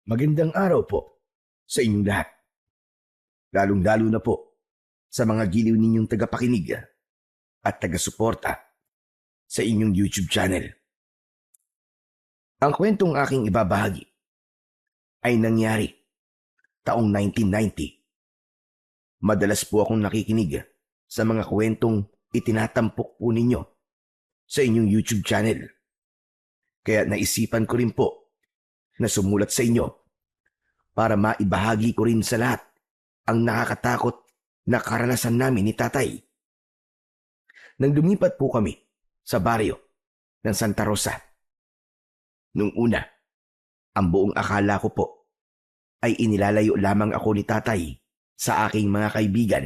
Magandang araw po sa inyong lahat, lalong-lalo na po sa mga giliw ninyong tagapakinig at taga-suporta sa inyong YouTube channel. Ang kwentong aking ibabahagi ay nangyari taong 1990. Madalas po akong nakikinig sa mga kwentong itinatampok po ninyo sa inyong YouTube channel. Kaya naisipan ko rin po na sumulat sa inyo para maibahagi ko rin sa lahat ang nakakatakot na karanasan namin ni tatay. Nang lumipat po kami sa baryo ng Santa Rosa, nung una, ang buong akala ko po ay inilalayo lamang ako ni tatay sa aking mga kaibigan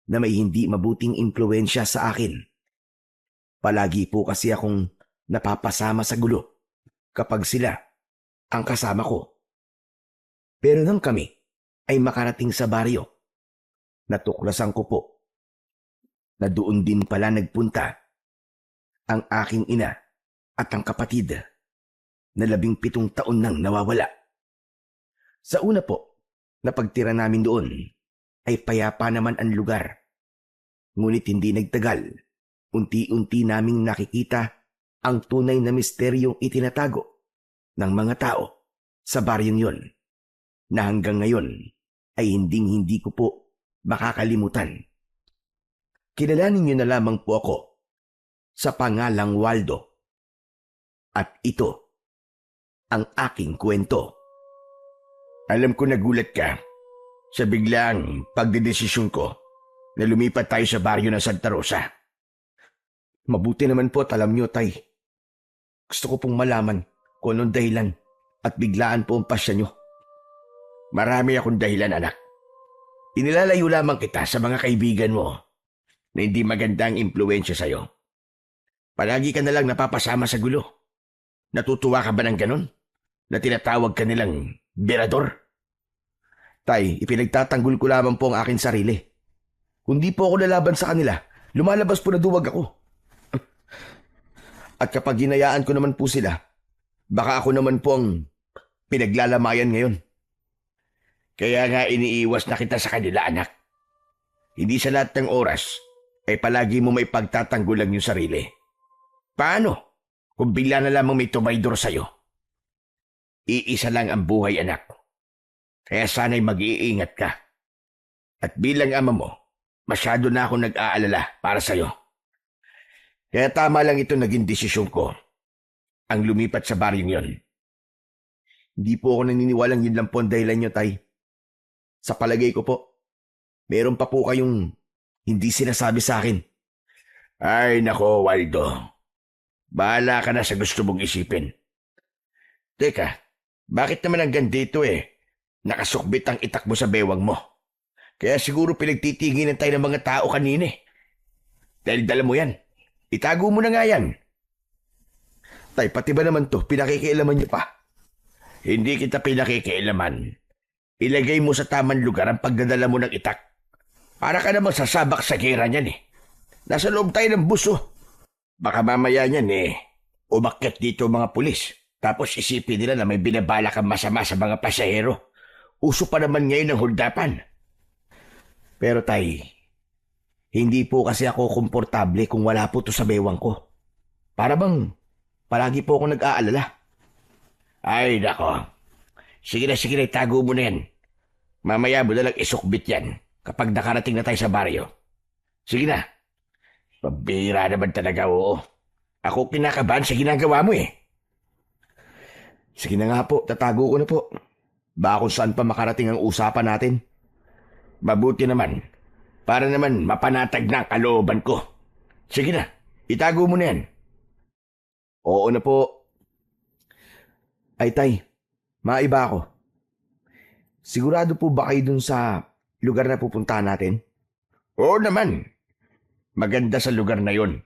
na may hindi mabuting impluensya sa akin. Palagi po kasi akong napapasama sa gulo kapag sila ang kasama ko. Pero nang kami ay makarating sa baryo, natuklasan ko po na doon din pala nagpunta ang aking ina at ang kapatid na 17 taon nang nawawala. Sa una po, na pagtira namin doon ay payapa naman ang lugar. Ngunit hindi nagtagal, unti-unti naming nakikita ang tunay na misteryong itinatago ng mga tao sa baryong yon, na hanggang ngayon ay hindi ko po makakalimutan. Kilalanin niyo na lamang po ako sa pangalang Waldo. At ito ang aking kwento. Alam ko nagulat ka sa biglang pagdedesisyon ko na lumipat tayo sa baryo ng Santa Rosa. Mabuti naman po at alam niyo, tay. Gusto ko pong malaman kung anong dahilan at biglaan po ang pasya niyo. Marami akong dahilan, anak. Inilalayo lamang kita sa mga kaibigan mo na hindi magandang impluensya sa'yo. Palagi ka nalang napapasama sa gulo. Natutuwa ka ba ng ganon? Na tinatawag ka nilang berador? Tay, ipinagtatanggol ko lamang po ang aking sarili. Kung di po ako lalaban sa kanila, lumalabas po na duwag ako. At kapag hinayaan ko naman po sila, baka ako naman po ang pinaglalamayan ngayon. Kaya nga iniiwas na kita sa kanila, anak. Hindi sa lahat ng oras ay palagi mo may pagtatanggulan yung sarili. Paano kung bigla na lamang may tumaydor sa'yo? Iisa lang ang buhay, anak. Kaya sana'y mag-iingat ka. At bilang ama mo, masyado na ako nag-aalala para sa'yo. Kaya tama lang ito naging desisyon ko, ang lumipat sa baryong yon. Hindi po ako naniniwalang yun lang po ang dahilan nyo, tay. Sa palagay ko po, meron pa po kayong hindi sinasabi sa akin. Ay nako, Waldo. Bahala ka na sa gusto mong isipin. Teka, bakit naman hanggang dito nakasukbit ang itak mo sa bewang mo? Kaya siguro pinagtitinginan tayo ng mga tao kanina. Dahil dala mo yan. Itago mo na nga yan. Tay, pati ba naman to, pinakikialaman niyo pa? Hindi kita pinakikialaman. Ilagay mo sa tamang lugar ang pagdadala mo ng itak. Para ka namang sasabak sa gera niyan Nasa loob tayo ng buso. Baka mamaya niyan umakyat dito mga pulis. Tapos isipin nila na may binabala kang masama sa mga pasahero. Uso pa naman ngayon ang huldapan. Pero tay, hindi po kasi ako komportable kung wala po to sa bewang ko. Para bang palagi po ako nag-aalala. Ay nako. Sige na, itago mo na yan. Mamaya mo na lang isukbit yan kapag nakarating na tayo sa baryo. Sige na. Pabira naman talaga, oo. Ako kinakabahan sa ginagawa mo Sige na nga po, tatago ko na po. Baka kung saan pa makarating ang usapan natin. Mabuti naman. Para naman mapanatag na ang kalooban ko. Sige na, itago mo na yan. Oo na po. Ay tay, maiba ako. Sigurado po ba kayo dun sa lugar na pupuntahan natin? Oo naman. Maganda sa lugar na yon.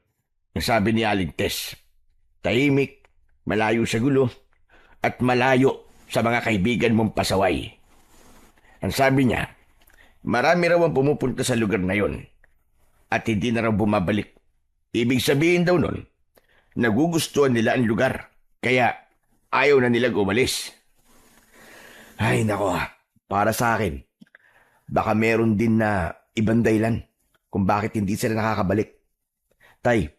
Ang sabi ni Aling Tess. Tahimik, malayo sa gulo, at malayo sa mga kaibigan mong pasaway. Ang sabi niya, marami raw ang pumupunta sa lugar na yon at hindi na raw bumabalik. Ibig sabihin daw nun, nagugustuhan nila ang lugar, kaya ayaw na nilang umalis. Ay nako, para sa akin, baka meron din na ibang dahilan kung bakit hindi sila nakakabalik. Tay,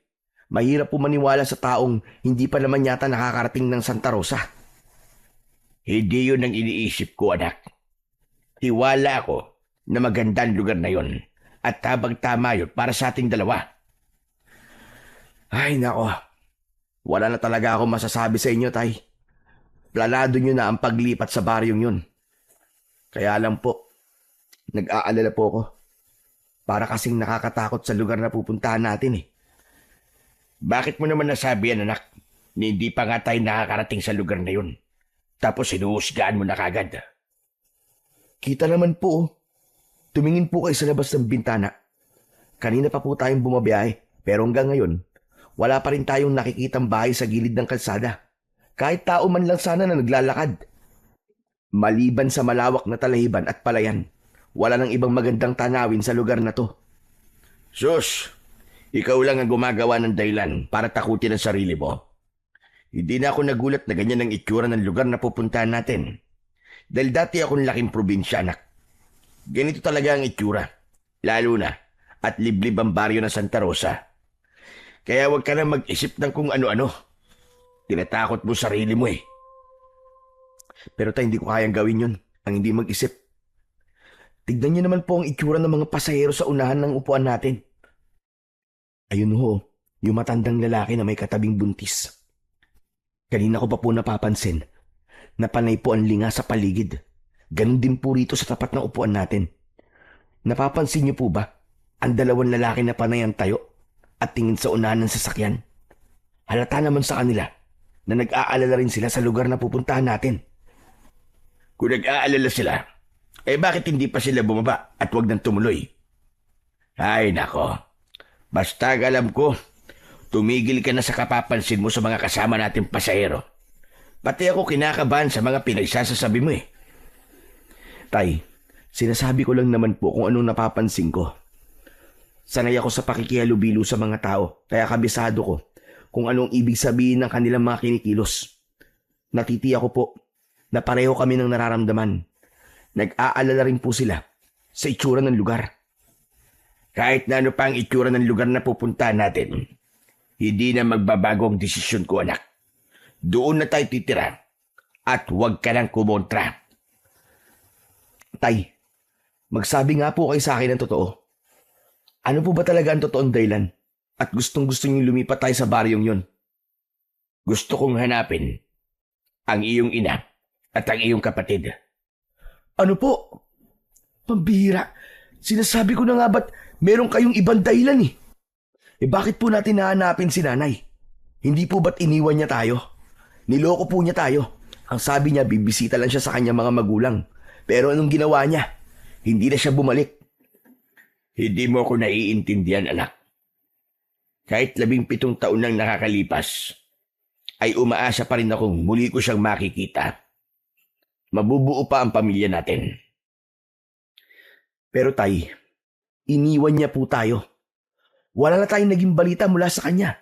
mahirap po maniwala sa taong hindi pa naman yata nakakarating ng Santa Rosa. Hindi yun ang iniisip ko, anak. Tiwala ako na magandang lugar na yon at habang tama yun para sa ating dalawa. Ay nako, wala na talaga ako masasabi sa inyo, Tay. Planado nyo na ang paglipat sa baryong yun. Kaya lang po, nag-aalala po ako. Para kasing nakakatakot sa lugar na pupuntahan natin eh. Bakit mo naman nasabi yan, anak? Ni hindi pa nga tayo nakakarating sa lugar na yun. Tapos sinuhusgaan mo na kagad. Kita naman po, oh. Tumingin po kayo sa labas ng bintana. Kanina pa po tayong bumabiyahe, pero hanggang ngayon, wala pa rin tayong nakikitang bahay sa gilid ng kalsada. Kahit tao man lang sana na naglalakad. Maliban sa malawak na talahiban at palayan, wala nang ibang magandang tanawin sa lugar na to. Sus, ikaw lang ang gumagawa ng dahilan para takutin ang sarili mo. Hindi na ako nagulat na ganyan ang itsura ng lugar na pupuntahan natin. Dahil dati akong laking probinsya, anak. Ganito talaga ang itsura, lalo na at liblib ang baryo ng Santa Rosa. Kaya huwag ka na mag-isip ng kung ano-ano. Tinatakot mo sarili mo eh. Pero tayo hindi ko kayang gawin yun, ang hindi mag-isip. Tignan niyo naman po ang itsura ng mga pasahero sa unahan ng upuan natin. Ayun ho, yung matandang lalaki na may katabing buntis. Kanina ko pa po napapansin na panay po ang linga sa paligid. Ganon din po rito sa tapat ng upuan natin. Napapansin niyo po ba ang dalawang lalaki na panay ang tayo at tingin sa unahan ng sasakyan? Halata naman sa kanila na nag-aalala rin sila sa lugar na pupuntahan natin. Kung nag-aalala sila, bakit hindi pa sila bumaba at wag nang tumuloy? Ay nako, basta alam ko, tumigil ka na sa kapapansin mo sa mga kasama nating pasahero. Pati ako kinakabahan sa mga pinagsasasabi mo eh. Tay, sinasabi ko lang naman po kung anong napapansin ko. Sanay ako sa pakikihalubilo sa mga tao, kaya kabisado ko kung anong ibig sabihin ng kanilang mga kinikilos. Natitiya ko po na pareho kami ng nararamdaman. Nag-aalala rin po sila sa itsura ng lugar. Kahit na ano pa ang itsura ng lugar na pupuntahan natin, hindi na magbabago ang desisyon ko, anak. Doon na tayo titira at huwag ka nang kumontra. Tay, magsabi nga po kayo sa akin ng totoo. Ano po ba talaga ang totoong dahilan at gustong-gusto niyong lumipat tayo sa baryong yun? Gusto kong hanapin ang iyong ina at ang iyong kapatid. Ano po? Pambihira. Sinasabi ko na nga ba't meron kayong ibang dahilan eh? Bakit po natin nahanapin si nanay? Hindi po ba't iniwan niya tayo? Niloko po niya tayo. Ang sabi niya, bibisita lang siya sa kanyang mga magulang. Pero anong ginawa niya? Hindi na siya bumalik. Hindi mo ako naiintindihan, anak. Kahit 17 taon nang nakakalipas, ay umaasa pa rin akong muli ko siyang makikita. Mabubuo pa ang pamilya natin. Pero tay, iniwan niya po tayo. Wala na tayong naging balita mula sa kanya.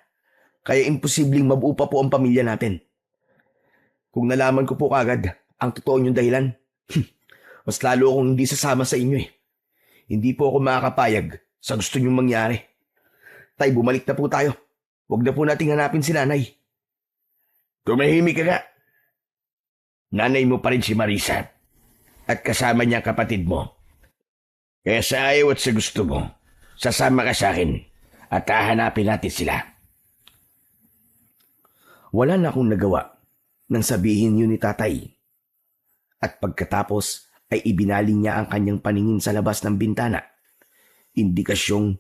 Kaya imposibleng mabuo pa po ang pamilya natin. Kung nalaman ko po kagad ang totoo niyong dahilan, mas lalo akong hindi sasama sa inyo eh. Hindi po ako makakapayag sa gusto niyong mangyari. Tay, bumalik na po tayo. Huwag na po nating hanapin si nanay. Tumahimik ka nga. Nanay mo pa rin si Marisa at kasama niya ang kapatid mo. Kaya sa ayaw at sa gusto mo, sasama ka sa akin at hahanapin natin sila. Wala na akong nagawa nang sabihin yun ni tatay. At pagkatapos ay ibinaling niya ang kanyang paningin sa labas ng bintana. Indikasyong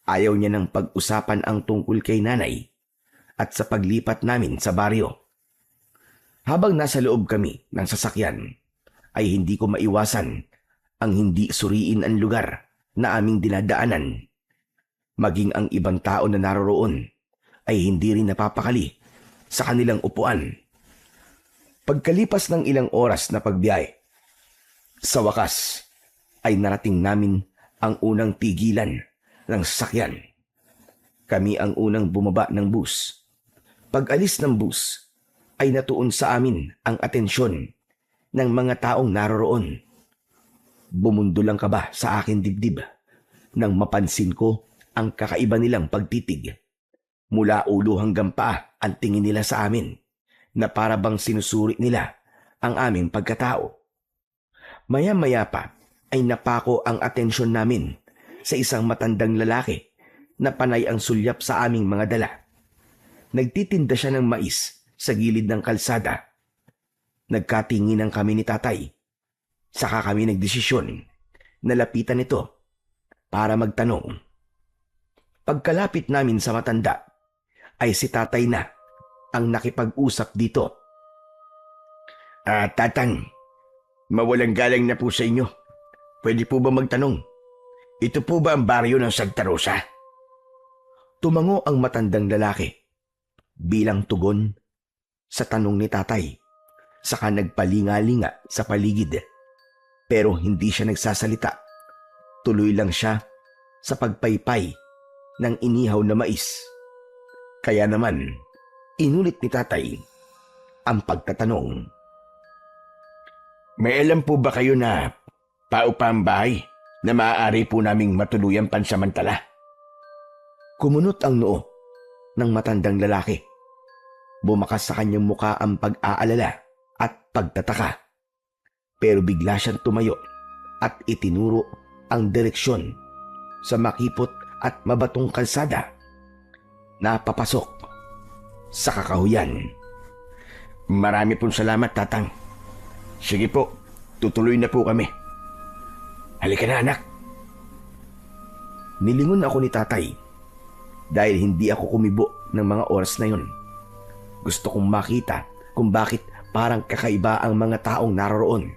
ayaw niya ng pag-usapan ang tungkol kay nanay at sa paglipat namin sa baryo. Habang nasa loob kami ng sasakyan, ay hindi ko maiwasan ang hindi suriin ang lugar na aming dinadaanan. Maging ang ibang tao na naroroon ay hindi rin napapakali sa kanilang upuan. Pagkalipas ng ilang oras na pagbiyahe, sa wakas ay narating namin ang unang tigilan ng sasakyan. Kami ang unang bumaba ng bus. Pag alis ng bus, ay natuon sa amin ang atensyon ng mga taong naroroon. Bumundol ang kaba sa aking dibdib nang mapansin ko ang kakaiba nilang pagtitig. Mula ulo hanggang paa ang tingin nila sa amin na para bang sinusuri nila ang aming pagkatao. Maya-maya pa ay napako ang atensyon namin sa isang matandang lalaki na panay ang sulyap sa aming mga dala. Nagtitinda siya ng mais sa gilid ng kalsada. Nagkatinginan kami ni tatay. Saka kami nagdesisyon na lapitan ito para magtanong. Pagkalapit namin sa matanda, ay si tatay na ang nakipag-usap dito. Tatang, mawalang galang na po sa inyo. Pwede po ba magtanong? Ito po ba ang baryo ng Santa Rosa? Tumango ang matandang lalaki bilang tugon sa tanong ni tatay. Saka nagpalinga-linga sa paligid. Pero hindi siya nagsasalita. Tuloy lang siya sa pagpaypay ng inihaw na mais. Kaya naman, inulit ni tatay ang pagtatanong. May alam po ba kayo na paupa ang bahay na maaari po naming matuluyang pansamantala? Kumunot ang noo ng matandang lalaki. Bumakas sa kanyang muka ang pag-aalala at pagtataka. Pero bigla siyang tumayo at itinuro ang direksyon sa makipot at mabatong kalsada na papasok sa kakahuyan. Marami pong salamat, tatang. Sige po, tutuloy na po kami. Halika na, anak. Nilingon ako ni tatay dahil hindi ako kumibo ng mga oras na yun. Gusto kong makita kung bakit parang kakaiba ang mga taong naroroon.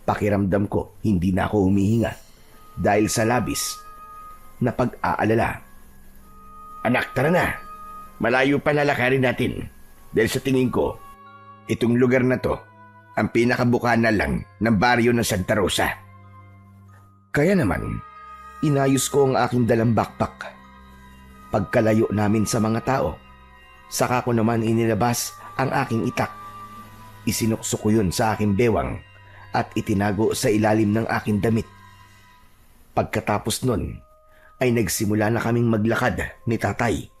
Pakiramdam ko hindi na ako humihinga dahil sa labis na pag-aalala. Anak, tara na. Malayo pa lalakarin natin dahil sa tingin ko, itong lugar na to ang pinakabukana lang ng baryo ng Santa Rosa. Kaya naman, inayos ko ang aking dalang backpack. Pagkalayo namin sa mga tao, saka ko naman inilabas ang aking itak. Isinukso ko yun sa aking bewang at itinago sa ilalim ng aking damit. Pagkatapos nun, ay nagsimula na kaming maglakad ni tatay.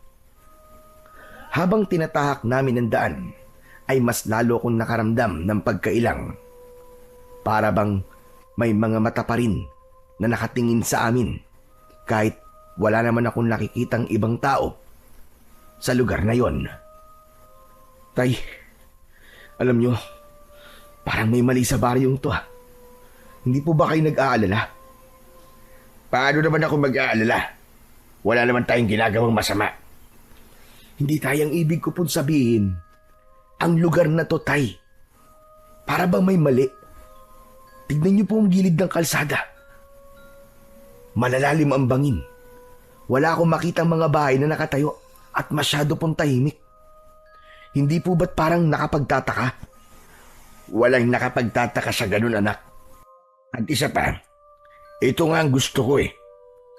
Habang tinatahak namin ang daan, ay mas lalo kong nakaramdam ng pagkailang. Para bang may mga mata pa rin na nakatingin sa amin kahit wala naman akong nakikitang ibang tao sa lugar na yon. Tay, alam nyo, parang may mali sa baryong to. Hindi po ba kayo nag-aalala? Paano naman ako mag-aalala? Wala naman tayong ginagawang masama. Hindi tayang ibig ko pong sabihin. Ang lugar na to, tay. Para bang may mali? Tignan niyo po ang gilid ng kalsada. Malalalim ang bangin. Wala akong makitang mga bahay na nakatayo at masyado pong tahimik. Hindi po ba't parang nakapagtataka? Walang nakapagtataka sa ganun, anak. At isa pa, ito nga ang gusto ko eh.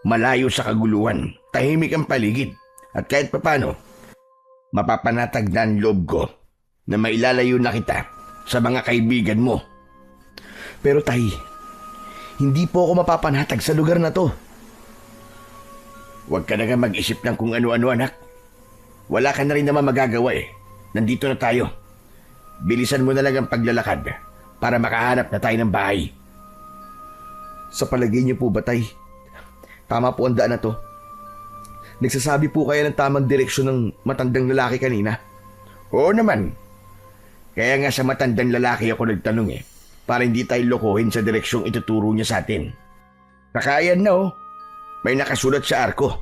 Malayo sa kaguluhan, tahimik ang paligid. At kahit papano, mapapanatag na ang loob ko na mailalayo na kita sa mga kaibigan mo. Pero tay, hindi po ako mapapanatag sa lugar na to. Huwag ka na nga mag-isip ng kung ano-ano, anak. Wala ka na rin naman magagawa eh. Nandito na tayo. Bilisan mo na lang ang paglalakad para makahanap na tayo ng bahay. Sa palagay niyo po ba, tay? Tama po ang daan na to. Nagsasabi po kaya ng tamang direksyon ng matandang lalaki kanina? Oo naman. Kaya nga sa matandang lalaki ako nagtanong eh, para hindi tayo lokohin sa direksyong ituturo niya sa atin. Nakaayan na oh. May nakasulat sa arko.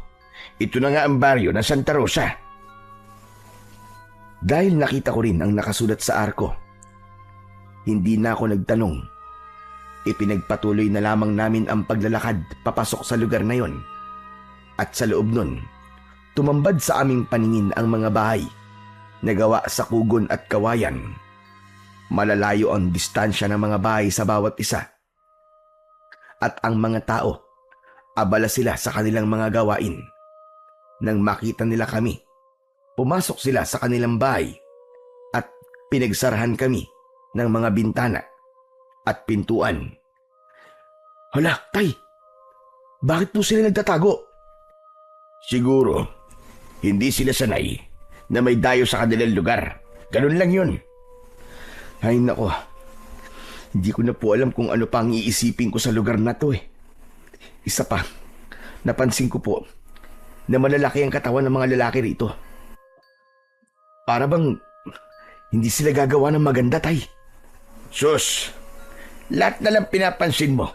Ito na nga ang baryo ng Santa Rosa. Dahil nakita ko rin ang nakasulat sa arko, hindi na ako nagtanong. Ipinagpatuloy na lamang namin ang paglalakad papasok sa lugar na yon. At sa loob nun, tumambad sa aming paningin ang mga bahay na gawa sa kugon at kawayan. Malalayo ang distansya ng mga bahay sa bawat isa. At ang mga tao, abala sila sa kanilang mga gawain. Nang makita nila kami, pumasok sila sa kanilang bahay at pinagsarahan kami ng mga bintana at pintuan. Hala, tay! Bakit po sila nagtatago? Siguro, hindi sila sanay na may dayo sa kanilang lugar. Ganun lang yun. Ay nako, hindi ko na po alam kung ano pa ang iisipin ko sa lugar na to eh. Isa pa, napansin ko po na malalaki ang katawan ng mga lalaki rito. Para bang hindi sila gagawa ng maganda, tay. Sus, lahat na lang pinapansin mo.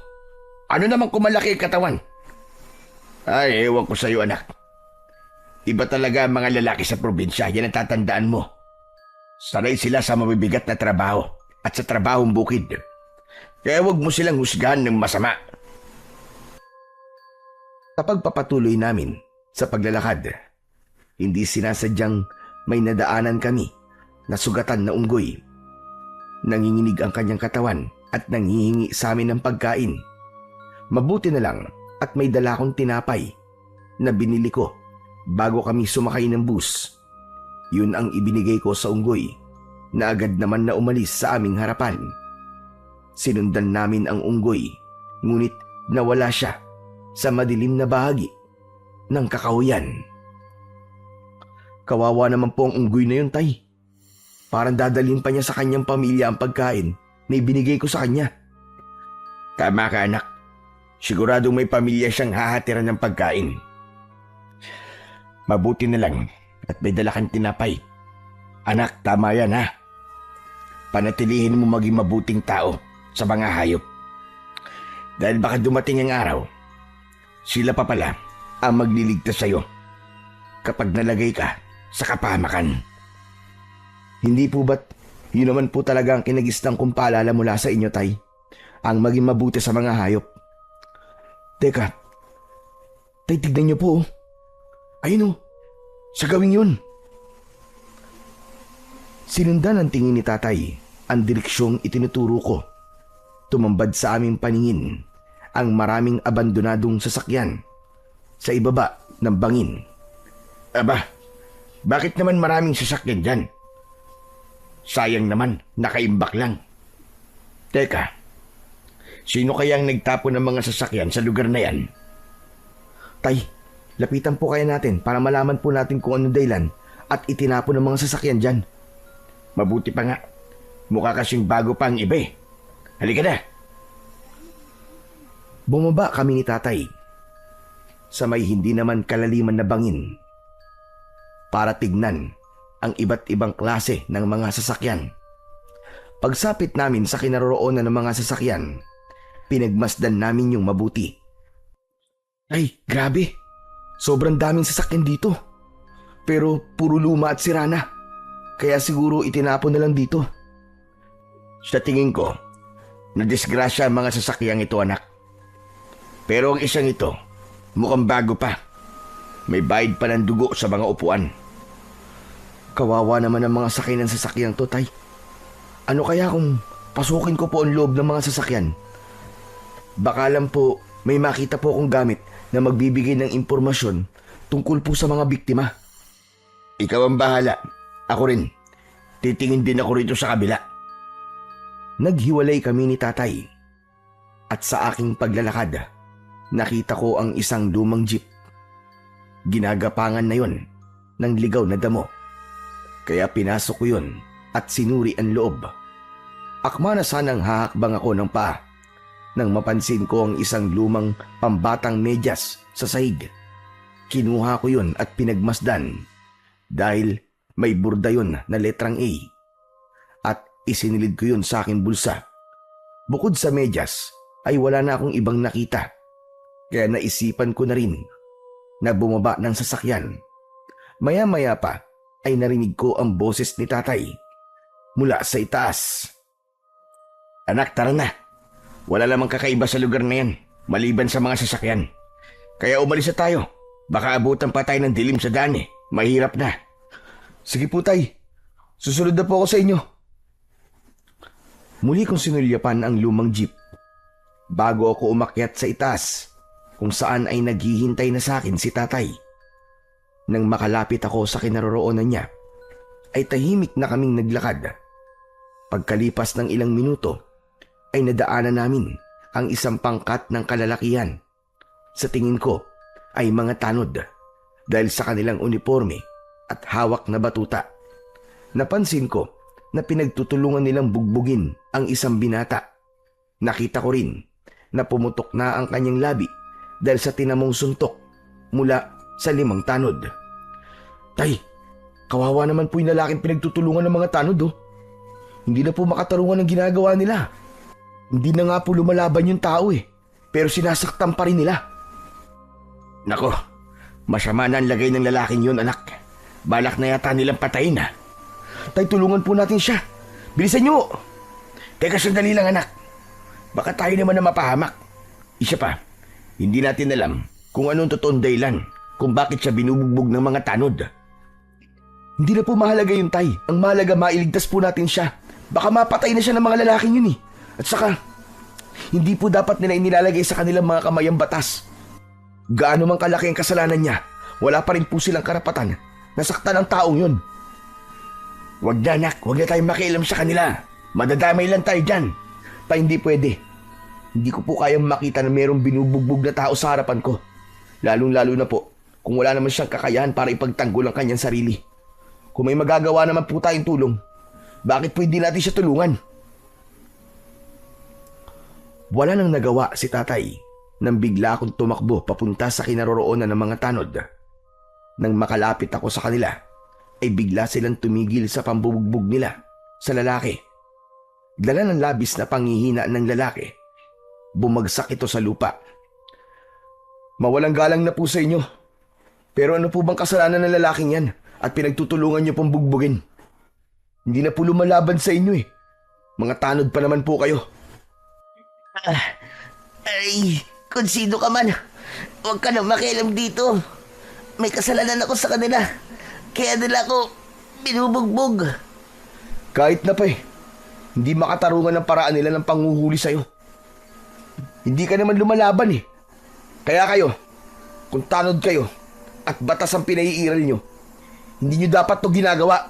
Ano naman kung malaki ang katawan? Ay, ewan ko sa'yo, anak. Iba talaga ang mga lalaki sa probinsya, yan ang tatandaan mo. Sanay sila sa mabibigat na trabaho at sa trabahong bukid. Kaya huwag mo silang husgahan ng masama. Sa pagpapatuloy namin sa paglalakad, hindi sinasadyang may nadaanan kami na sugatan na unggoy. Nanginginig ang kanyang katawan at nanghihingi sa amin ng pagkain. Mabuti na lang at may dala akong tinapay na binili ko bago kami sumakay ng bus. Yun ang ibinigay ko sa unggoy na agad naman na umalis sa aming harapan. Sinundan namin ang unggoy, ngunit nawala siya sa madilim na bahagi ng kakahuyan. Kawawa naman po ang unggoy na yun, tay. Parang dadalhin pa niya sa kanyang pamilya ang pagkain na ibinigay ko sa kanya. Tama ka, anak. Siguradong may pamilya siyang hahatiran ng pagkain. Mabuti na lang at may dala kang tinapay. Anak, tama yan ha. Panatilihin mo maging mabuting tao sa mga hayop. Dahil baka dumating ang araw, sila pa pala ang magliligtas sa'yo kapag nalagay ka sa kapahamakan. Hindi po ba't yun naman po talaga ang kinagistang kong paalala mula sa inyo, tay? Ang maging mabuti sa mga hayop. Teka, tay, tignan niyo po. Ayun sa gawing yun. Sinundan ng tingin ni tatay ang direksyong itinuturo ko. Tumambad sa aming paningin ang maraming abandonadong sasakyan sa ibaba ng bangin. Aba, bakit naman maraming sasakyan dyan? Sayang naman, nakaimbak lang. Teka, sino kaya ang nagtapon ng mga sasakyan sa lugar na yan? Tay, lapitan po kaya natin para malaman po natin kung anong dahilan at itinapon ng mga sasakyan dyan. Mabuti pa nga, mukha kasing bago pa ang iba eh. Halika na. Bumaba kami ni tatay sa may hindi naman kalaliman na bangin para tignan ang iba't ibang klase ng mga sasakyan. Pagsapit namin sa kinaroroonan ng mga sasakyan, pinagmasdan namin yung mabuti. Ay, grabe. Sobrang daming sasakyan dito. Pero puro luma at sira na. Kaya siguro itinapon na lang dito. Sa tingin ko, nadisgrasya ang mga sasakyang ito, anak. Pero ang isang ito, mukhang bago pa. May bayad pa ng dugo sa mga upuan. Kawawa naman ang mga sakay ng sasakyang to, tay. Ano kaya kung pasukin ko po ang loob ng mga sasakyan? Baka lang po may makita po akong gamit na magbibigay ng impormasyon tungkol po sa mga biktima. Ikaw ang bahala. Ako rin. Titingin din ako rito sa kabila. Naghiwalay kami ni tatay. At sa aking paglalakad, nakita ko ang isang lumang jeep. Ginagapangan na yon ng ligaw na damo. Kaya pinasok ko yun at sinuri ang loob. Akma na sanang hahakbang ako ng paa nang mapansin ko ang isang lumang pambatang medyas sa sahig. Kinuha ko yun at pinagmasdan dahil may burda yun na letrang A at isinilid ko yun sa aking bulsa. Bukod sa medyas ay wala na akong ibang nakita kaya naisipan ko na rin na bumaba ng sasakyan. Maya-maya pa ay narinig ko ang boses ni tatay mula sa itaas. Anak, tara na. Wala namang kakaiba sa lugar na yan maliban sa mga sasakyan. Kaya umalis na tayo. Baka abutan pa tayo ng dilim sa daan eh. Mahirap na. Sige po, tay. Susunod na po ako sa inyo. Muli kong sinulyapan ang lumang jeep bago ako umakyat sa itaas kung saan ay naghihintay na sa akin si tatay. Nang makalapit ako sa kinaroroonan niya, ay tahimik na kaming naglakad. Pagkalipas ng ilang minuto, ay nadaanan namin ang isang pangkat ng kalalakihan. Sa tingin ko ay mga tanod dahil sa kanilang uniforme at hawak na batuta. Napansin ko na pinagtutulungan nilang bugbugin ang isang binata. Nakita ko rin na pumutok na ang kanyang labi dahil sa tinamong suntok mula sa 5 tanod. Tay, kawawa naman po yung lalaking pinagtutulungan ng mga tanod oh. Hindi na po makatarungan ang ginagawa nila. Hindi na nga po lumalaban yung tao pero sinasaktan pa rin nila. Nako, masama na ang lagay ng lalaking yun, anak. Balak na yata nilang patayin Tay, tulungan po natin siya. Bilisan niyo. Teka, sandali lang anak. Baka tayo naman na mapahamak. Isa pa, hindi natin alam kung anong totoong dahilan kung bakit siya binubugbog ng mga tanod. Hindi na po mahalaga yun, Tay. Ang mahalaga, mailigtas po natin siya. Baka mapatay na siya ng mga lalaking yun At saka, hindi po dapat nila inilalagay sa kanilang mga kamay ang batas. Gaano man kalaki ang kasalanan niya, wala pa rin po silang karapatan na saktan ang taong yun. Wag na anak, wag na tayong makialam sa kanila. Madadamay lang tayo dyan. Tay, hindi pwede. Hindi ko po kayang makita na mayroong binubugbog na tao sa harapan ko. Lalong-lalo na po kung wala naman siyang kakayahan para ipagtanggol ang kanyang sarili. Kung may magagawa naman po tayong tulong, bakit po hindi natin siya tulungan? Wala nang nagawa si tatay nang bigla akong tumakbo papunta sa kinaroroonan ng mga tanod. Nang makalapit ako sa kanila, ay bigla silang tumigil sa pambubugbog nila sa lalaki. Dala ng labis na panghihina ng lalaki, bumagsak ito sa lupa. Mawalang galang na po sa inyo. Pero ano po bang kasalanan ng lalaking yan at pinagtutulungan niyo pong bugbugin? Hindi na po lumalaban sa inyo Mga tanod pa naman po kayo. Ay, kung sino ka man, huwag ka nang makialam dito. May kasalanan ako sa kanila. Kaya nila ako binubugbog. Kahit na pa hindi makatarungan ng paraan nila ng panghuhuli sa'yo. Hindi ka naman lumalaban Kaya kayo, kung tanod kayo at batas ang pinaiiral nyo, hindi nyo dapat to ginagawa.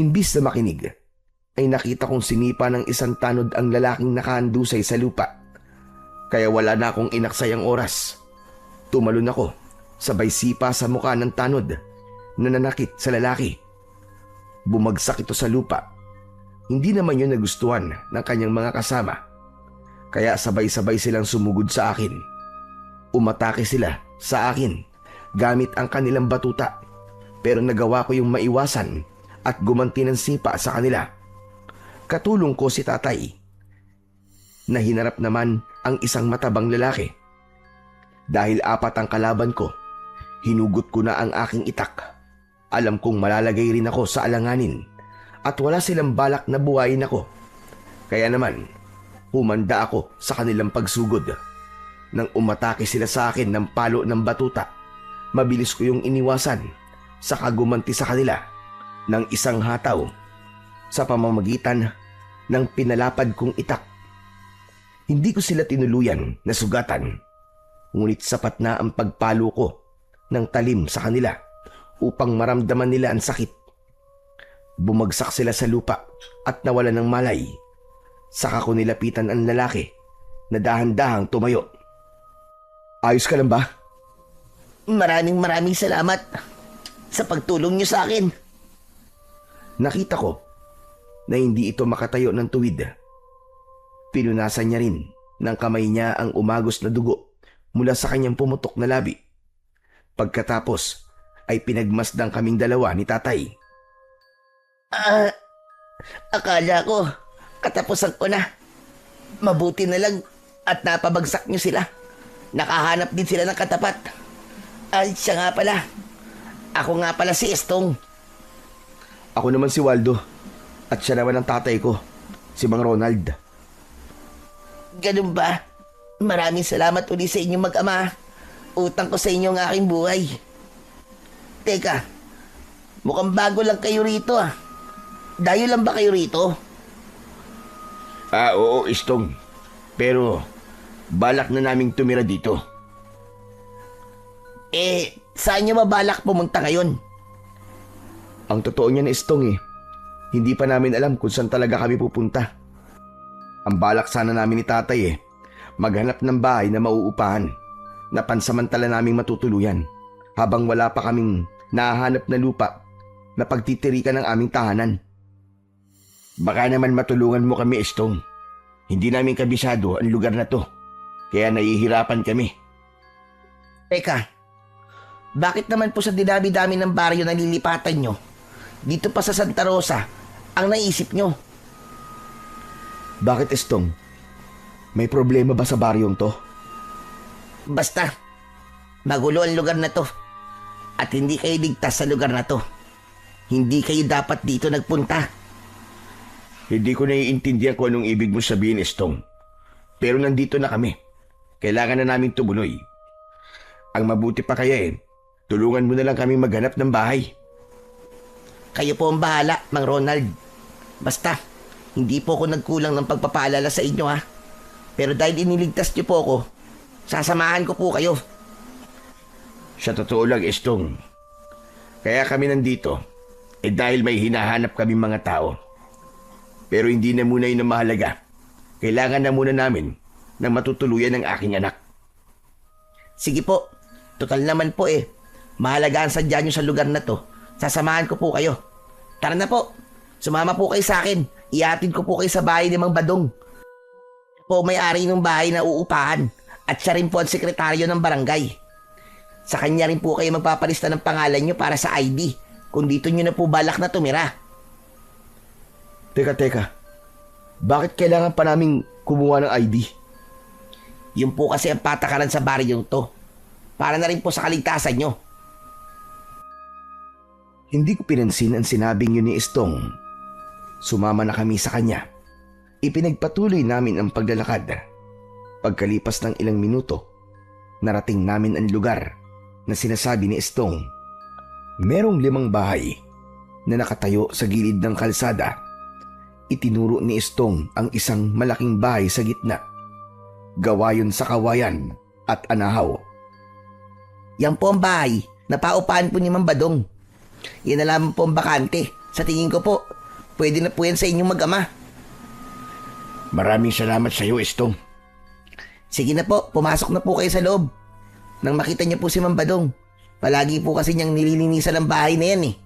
Imbis na makinig, ay nakita kong sinipa ng isang tanod ang lalaking nakahandusay sa lupa. Kaya wala na akong inaksayang oras. Tumalon ako, sabay sipa sa mukha ng tanod na nanakit sa lalaki. Bumagsak ito sa lupa. Hindi naman yun nagustuhan ng kanyang mga kasama. Kaya sabay-sabay silang sumugod sa akin. Umatake sila sa akin gamit ang kanilang batuta. Pero nagawa ko yung maiwasan at gumanti ng sipa sa kanila. Katulong ko si tatay na hinarap naman ang isang matabang lalaki. Dahil 4 ang kalaban ko, hinugot ko na ang aking itak. Alam kong malalagay rin ako sa alanganin at wala silang balak na buhayin ako. Kaya naman, humanda ako sa kanilang pagsugod. Nang umatake sila sa akin ng palo ng batuta, mabilis ko yung iniwasan sa kagumanti sa kanila ng isang hataw sa pamamagitan ng pinalapad kong itak. Hindi ko sila tinuluyan na sugatan, ngunit sapat na ang pagpalo ko ng talim sa kanila upang maramdaman nila ang sakit. Bumagsak sila sa lupa at nawalan ng malay. Saka ko nilapitan ang lalaki na dahan-dahang tumayo. Ayos ka lang ba? Maraming salamat sa pagtulong niyo sa akin. Nakita ko na hindi ito makatayo ng tuwid. Pinunasan niya rin ng kamay niya ang umagos na dugo mula sa kanyang pumutok na labi. Pagkatapos ay pinagmasdang kaming dalawa ni tatay. Akala ko katapusan ko na. Mabuti na lang at napabagsak niyo sila. Nakahanap din sila ng katapat. Ay, siya nga pala. Ako nga pala si Estong. Ako naman si Waldo. At siya naman ang tatay ko, si Mang Ronald. Ganun ba? Maraming salamat ulit sa inyong mag-ama. Utang ko sa inyo ang aking buhay. Teka, mukhang bago lang kayo rito Dayo lang ba kayo rito? Oo, Estong. Pero balak na naming tumira dito. Saan nyo mabalak pumunta ngayon? Ang totoo niyan, Estong hindi pa namin alam kung saan talaga kami pupunta. Ang balak sana namin ni tatay maghanap ng bahay na mauupahan na pansamantala naming matutuluyan habang wala pa kaming nahahanap na lupa na pagtitirikan ng aming tahanan. Baka naman matulungan mo kami, Estong. Hindi namin kabisado ang lugar na to, kaya nahihirapan kami. Teka, bakit naman po sa dinami-dami ng baryo na lilipatan nyo, dito pa sa Santa Rosa, ang naisip nyo? Bakit, Estong? May problema ba sa baryong to? Basta, magulo ang lugar na to. At hindi kayo ligtas sa lugar na to. Hindi kayo dapat dito nagpunta. Hindi ko naiintindihan kung anong ibig mo sabihin, Estong. Pero nandito na kami. Kailangan na namin tumuloy. Ang mabuti pa kaya tulungan mo na lang kami maghanap ng bahay. Kayo po ang bahala, Mang Ronald. Basta, hindi po ako nagkulang ng pagpapaalala sa inyo ha. Pero dahil iniligtas niyo po ako, sasamahan ko po kayo. Sa totoo lang, Estong. Kaya kami nandito, dahil may hinahanap kami mga tao. Pero hindi na muna yun ang mahalaga. Kailangan na muna namin na matutuluyan ng aking anak. Sige po, total naman po mahalaga ang sadya nyo sa lugar na to. Sasamahan ko po kayo. Tara na po, sumama po kayo sa akin. Iatid ko po kayo sa bahay ni Mang Badong. Po may-ari ng bahay na uupahan at siya rin po ang sekretaryo ng barangay. Sa kanya rin po kayo magpapalista ng pangalan nyo para sa ID kung dito nyo na po balak na tumira. Teka. Bakit kailangan pa naming kumuha ng ID? Yun po kasi ang patakaran sa baryong to. Para na rin po sa kaligtasan nyo. Hindi ko pinansin ang sinabing yun ni Estong. Sumama na kami sa kanya. Ipinagpatuloy namin ang paglalakad. Pagkalipas ng ilang minuto, narating namin ang lugar na sinasabi ni Estong. Merong 5 bahay na nakatayo sa gilid ng kalsada. Itinuro ni Estong ang isang malaking bahay sa gitna. Gawa yun sa kawayan at anahaw. Yan po ang bahay na paupahan po ni Mang Badong. Yan na lamang po ang bakante. Sa tingin ko po, pwede na po yan sa inyong mag-ama. Maraming salamat sa iyo, Estong. Sige na po, pumasok na po kayo sa loob. Nang makita niyo po si Mang Badong, palagi po kasi niyang nililinisan ang bahay na yan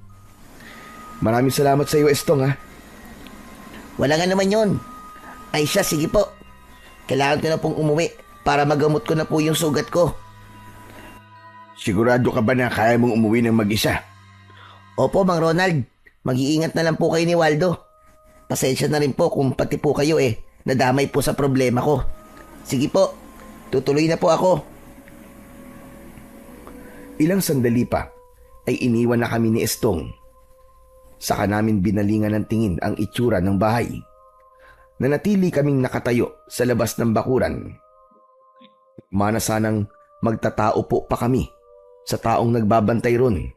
Maraming salamat sa iyo, Estong ha. Wala nga naman yun. Ay siya, sige po. Kailangan ko na pong umuwi para magamot ko na po yung sugat ko. Sigurado ka ba na kaya mong umuwi ng mag-isa? Opo, Mang Ronald. Mag-iingat na lang po kayo ni Waldo. Pasensya na rin po kung pati po kayo nadamay po sa problema ko. Sige po, tutuloy na po ako. Ilang sandali pa ay iniwan na kami ni Estong. Saka namin binalingan ng tingin ang itsura ng bahay. Nanatili kaming nakatayo sa labas ng bakuran. Mana sanang magtatao po pa kami sa taong nagbabantay ron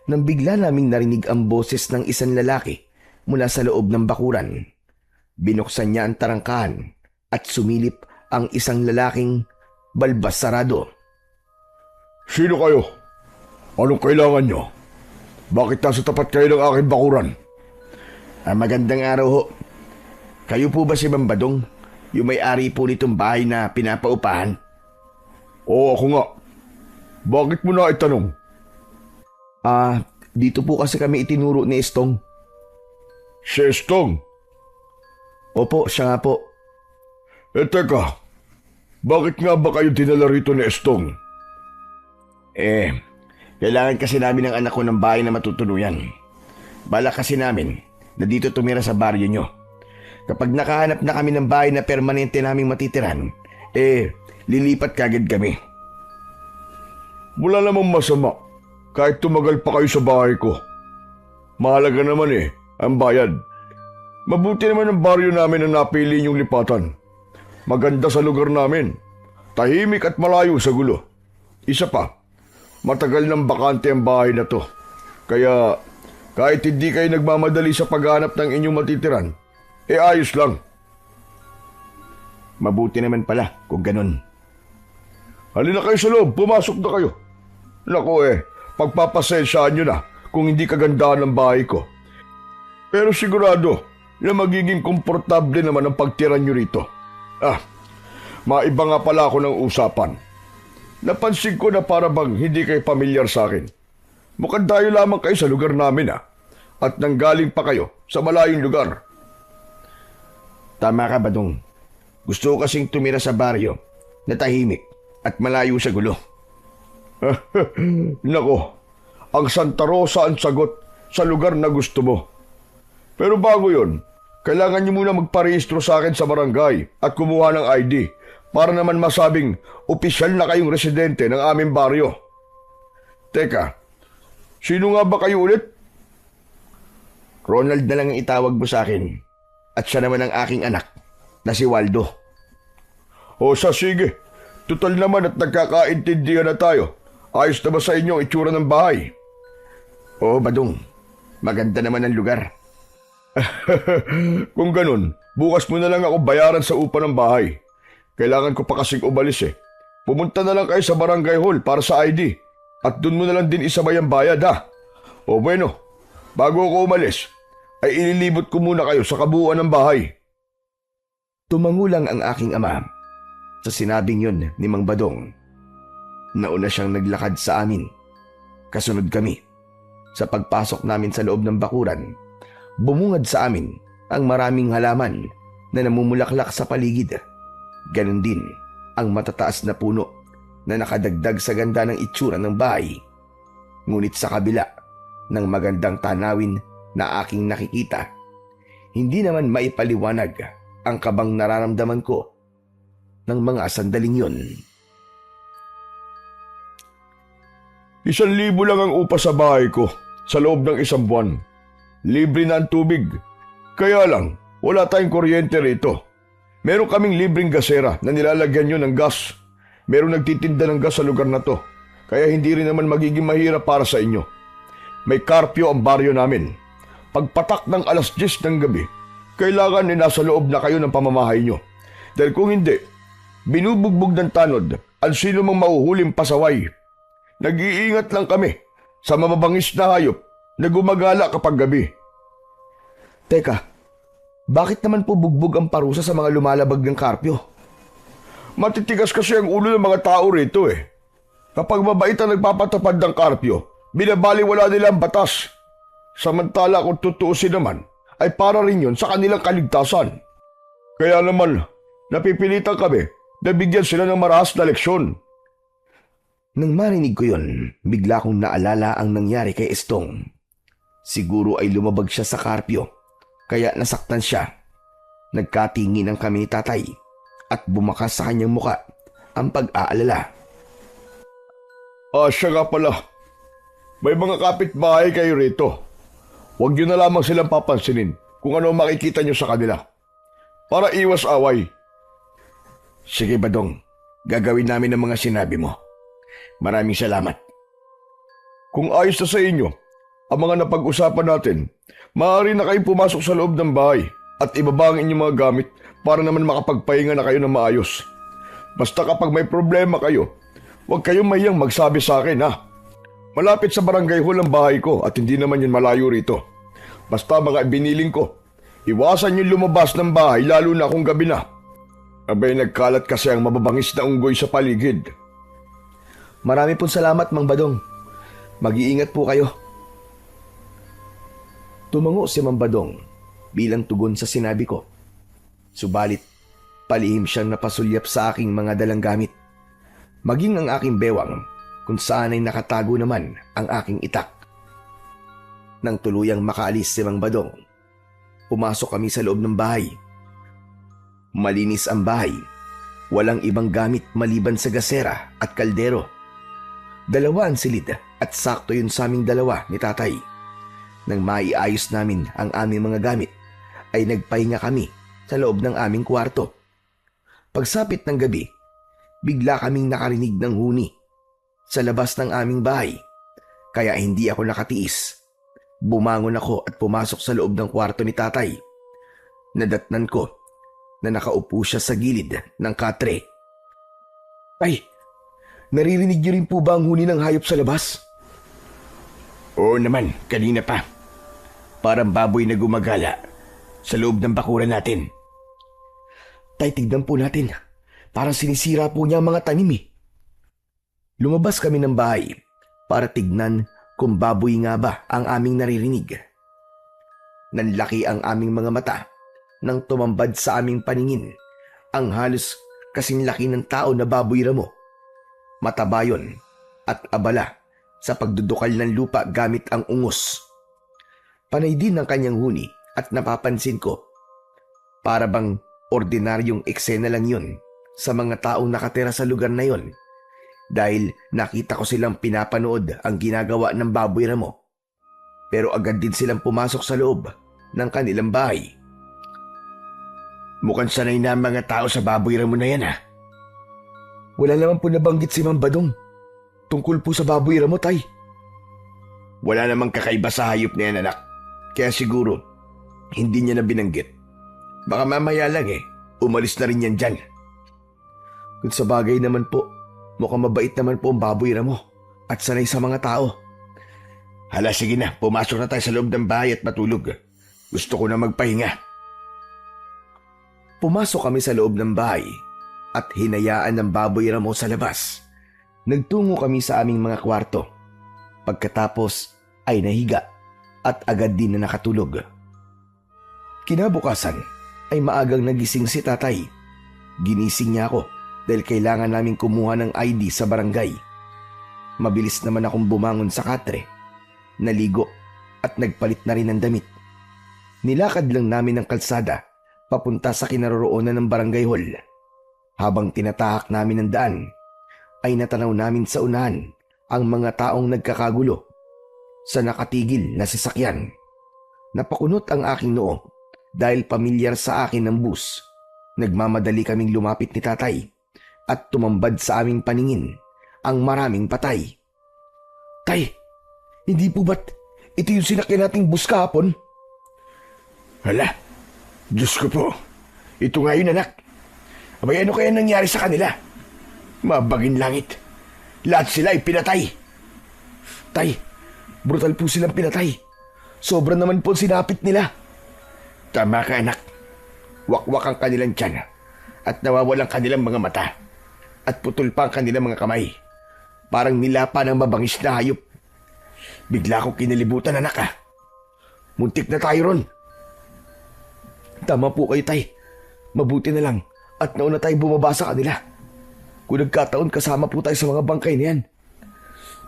nang bigla naming narinig ang boses ng isang lalaki mula sa loob ng bakuran. Binuksan niya ang tarangkahan at sumilip ang isang lalaking balbas sarado. Sino kayo? Anong kailangan nyo? Bakit nasa tapat kayo ng aking bakuran? Magandang araw ho. Kayo po ba si Mang Badong? Yung may-ari po nitong bahay na pinapaupahan? Oo, ako nga. Bakit mo na itanong? Dito po kasi kami itinuro ni Estong. Si Estong? Opo, siya nga po. Teka. Bakit nga ba kayo dinala rito ni Estong? Kailangan kasi namin ng anak ko ng bahay na matutuluyan. Balak kasi namin na dito tumira sa baryo nyo. Kapag nakahanap na kami ng bahay na permanente naming matitiran, lilipat kagad kami. Wala namang masama kahit tumagal pa kayo sa bahay ko. Mahalaga naman ang bayad. Mabuti naman ang baryo namin na napili niyong lipatan. Maganda sa lugar namin. Tahimik at malayo sa gulo. Isa pa, matagal nang bakante ang bahay na to. Kaya kahit hindi kayo nagmamadali sa paghanap ng inyong matitiran, ayos lang. Mabuti naman pala kung ganun. Halina kayo sa loob, pumasok na kayo. Naku pagpapasensyaan nyo na kung hindi kagandahan ng bahay ko. Pero sigurado, na magiging komportable naman ang pagtira nyo rito. Maiba nga pala ako ng usapan. Napansin ko na para bang hindi kayo pamilyar sa akin. Mukhang dayo lamang kayo sa lugar namin at nanggaling pa kayo sa malayong lugar. Tama ka, Badong. Gusto ko kasing tumira sa baryo na tahimik at malayo sa gulo. Nako, ang Santa Rosa ang sagot sa lugar na gusto mo. Pero bago yon, kailangan niyo muna magparehistro sa akin sa barangay at kumuha ng ID para naman masabing opisyal na kayong residente ng aming baryo. Teka, sino nga ba kayo ulit? Ronald na lang ang itawag mo sa akin. At siya naman ang aking anak na si Waldo. O sige, tutal naman at nagkakaintindihan na tayo. Ayos na ba sa inyo ang itsura ng bahay? Oo, Badong. Maganda naman ang lugar. Kung ganun, bukas mo na lang ako bayaran sa upa ng bahay. Kailangan ko pa kasing umalis Pumunta na lang kayo sa barangay hall para sa ID. At dun mo na lang din isabay ang bayad O bueno, bago ako umalis, ay ililibot ko muna kayo sa kabuuan ng bahay. Tumangulang ang aking ama sa sinabing yun ni Mang Badong. Nauna siyang naglakad sa amin. Kasunod kami. Sa pagpasok namin sa loob ng bakuran, bumungad sa amin ang maraming halaman na namumulaklak sa paligid. Ganon din ang matataas na puno na nakadagdag sa ganda ng itsura ng bahay. Ngunit sa kabila ng magandang tanawin na aking nakikita, hindi naman maipaliwanag ang kabang nararamdaman ko ng mga sandaling yun. 1,000 lang ang upa sa bahay ko sa loob ng 1 buwan. Libre na ang tubig. Kaya lang, wala tayong kuryente rito. Meron kaming libreng gasera na nilalagyan nyo ng gas. Meron nagtitinda ng gas sa lugar na to. Kaya hindi rin naman magiging mahirap para sa inyo. May karpyo ang baryo namin. Pagpatak ng 10:00 ng gabi, kailangan nasa loob na kayo ng pamamahay nyo. Dahil kung hindi, binubugbog ng tanod ang sino mang mauhuling pasaway. Nag-iingat lang kami sa mamabangis na hayop na gumagala kapag gabi. Teka, bakit naman po bugbog ang parusa sa mga lumalabag ng karpyo? Matitigas kasi ang ulo ng mga tao rito Kapag mabait ang nagpapatupad ng karpyo, binabaliwala nila ang batas. Samantala kung tutuusin naman, ay para rin yun sa kanilang kaligtasan. Kaya naman, napipilitan kami na bigyan sila ng marahas na leksyon. Nang marinig ko yun, bigla kong naalala ang nangyari kay Estong. Siguro ay lumabag siya sa karpyo, kaya nasaktan siya. Nagkatingin ang kami ni tatay at bumakas sa kanyang muka ang pag-aalala. Siya nga pala. May mga kapitbahay kayo rito. Huwag nyo na lamang silang papansinin kung ano makikita nyo sa kanila. Para iwas away. Sige, Badong. Gagawin namin ang mga sinabi mo. Maraming salamat. Kung ayos na sa inyo ang mga napag-usapan natin, maaari na kayong pumasok sa loob ng bahay at ibaba ang inyong mga gamit para naman makapagpahinga na kayo ng maayos. Basta kapag may problema kayo, huwag kayong mahiyang magsabi sa akin Malapit sa barangay hall ang bahay ko at hindi naman yun malayo rito. Basta mga biniling ko, iwasan yung lumabas ng bahay lalo na kung gabi na. Abay nagkalat kasi ang mababangis na unggoy sa paligid. Marami pong salamat, Mang Badong. Mag-iingat po kayo. Tumango si Mang Badong bilang tugon sa sinabi ko. Subalit, palihim siyang napasulyap sa aking mga dalang gamit. Maging ang aking bewang kung saan ay nakatago naman ang aking itak. Nang tuluyang makaalis si Mang Badong, pumasok kami sa loob ng bahay. Malinis ang bahay. Walang ibang gamit maliban sa gasera at kaldero. 2 ang silid at sakto yun sa aming 2 ni tatay. Nang maiayos namin ang aming mga gamit, ay nagpahinga kami sa loob ng aming kwarto. Pagsapit ng gabi, bigla kaming nakarinig ng huni sa labas ng aming bahay, kaya hindi ako nakatiis. Bumangon ako at pumasok sa loob ng kwarto ni tatay. Nadatnan ko na nakaupo siya sa gilid ng katre. Ay, naririnig niyo rin po ba ang huni ng hayop sa labas? Oo naman, kanina pa. Parang baboy na gumagala. sa loob ng bakuran natin. Tay, tignan po natin. Parang sinisira po niya ang mga tanim eh. Lumabas kami ng bahay para tignan kung baboy nga ba ang aming naririnig. Nanlaki ang aming mga mata nang tumambad sa aming paningin ang halos kasing laki ng tao na baboy ramo. Mataba yun at abala sa pagdudukal ng lupa gamit ang ungos. Panay din ang kanyang huni at napapansin ko, para bang ordinaryong eksena lang yun sa mga taong nakatira sa lugar na yon, dahil nakita ko silang pinapanood ang ginagawa ng baboy ramo. Pero agad din silang pumasok sa loob ng kanilang bahay. Mukhang sanay na ang mga tao sa baboy ramo na yan ha. Wala naman po nabanggit si Mang Badong tungkol po sa baboy ramo, tay. Wala namang kakaiba sa hayop na yan, anak. Kaya siguro, hindi niya na binanggit. Baka mamaya lang umalis na rin yan dyan. Kung sa bagay naman po, mukhang mabait naman po ang baboy ramo at sanay sa mga tao. Hala, sige na, pumasok na tayo sa loob ng bahay at matulog. Gusto ko na magpahinga. Pumasok kami sa loob ng bahay at hinayaan ng baboy ramo sa labas. Nagtungo kami sa aming mga kwarto. Pagkatapos ay nahiga at agad din na nakatulog. Kinabukasan ay maagang nagising si tatay. Ginising niya ako dahil kailangan naming kumuha ng ID sa barangay. Mabilis naman akong bumangon sa katre, naligo at nagpalit na rin ng damit. Nilakad lang namin ang kalsada papunta sa kinaroroonan ng barangay hall. Habang tinatahak namin ang daan, ay natanaw namin sa unahan ang mga taong nagkakagulo sa nakatigil na sasakyan. Napakunot ang aking noo dahil pamilyar sa akin ang bus. Nagmamadali kaming lumapit ni tatay at tumambad sa aming paningin ang maraming patay. Tay, hindi po ba't ito yung sinakyan nating bus kahapon? Hala, Diyos ko po, ito nga yun, anak. Abay, ano kaya nangyari sa kanila? Mabagin langit. Lahat sila ay pinatay. Tay, brutal po silang pinatay. Sobra naman po sinapit nila. Tama ka, anak. Wakwak ang kanilang tiyan at nawawalang kanilang mga mata at putol pa ang kanilang mga kamay. Parang nilapa ng mabangis na hayop. Bigla akong kinalibutan, anak ha. Muntik na tayo ron. Tama po kayo, tay. Mabuti na lang at nauna tayo bumaba sa kanila. Kung nagkataon, kasama po tayo sa mga bangkay na yan.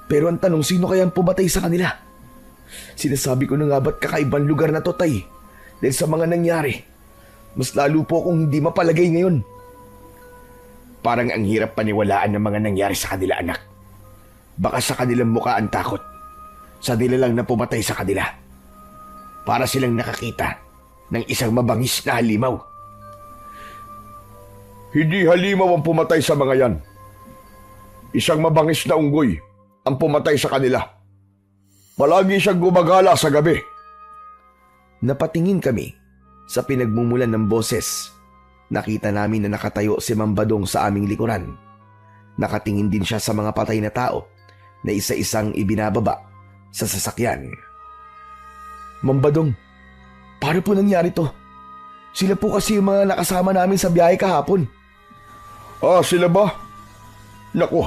Pero ang tanong, sino kaya ang pumatay sa kanila? Sinasabi ko na nga ba't kakaibang lugar na to, tay? Dahil sa mga nangyari, mas lalo po akong hindi mapalagay ngayon. Parang ang hirap paniwalaan ng mga nangyari sa kanila, anak. Baka sa kanilang mukha ang takot. Sa nila lang na pumatay sa kanila. Para silang nakakita ng isang mabangis na halimaw. Hindi halimaw ang pumatay sa mga yan. Isang mabangis na unggoy ang pumatay sa kanila. Palagi siyang gumagala sa gabi. Napatingin kami sa pinagmumulan ng boses. Nakita namin na nakatayo si Mang Badong sa aming likuran. Nakatingin din siya sa mga patay na tao na isa-isang ibinababa sa sasakyan. Mang Badong, paano po nangyari to? Sila po kasi yung mga nakasama namin sa biyahe kahapon. Ah, sila ba? Naku,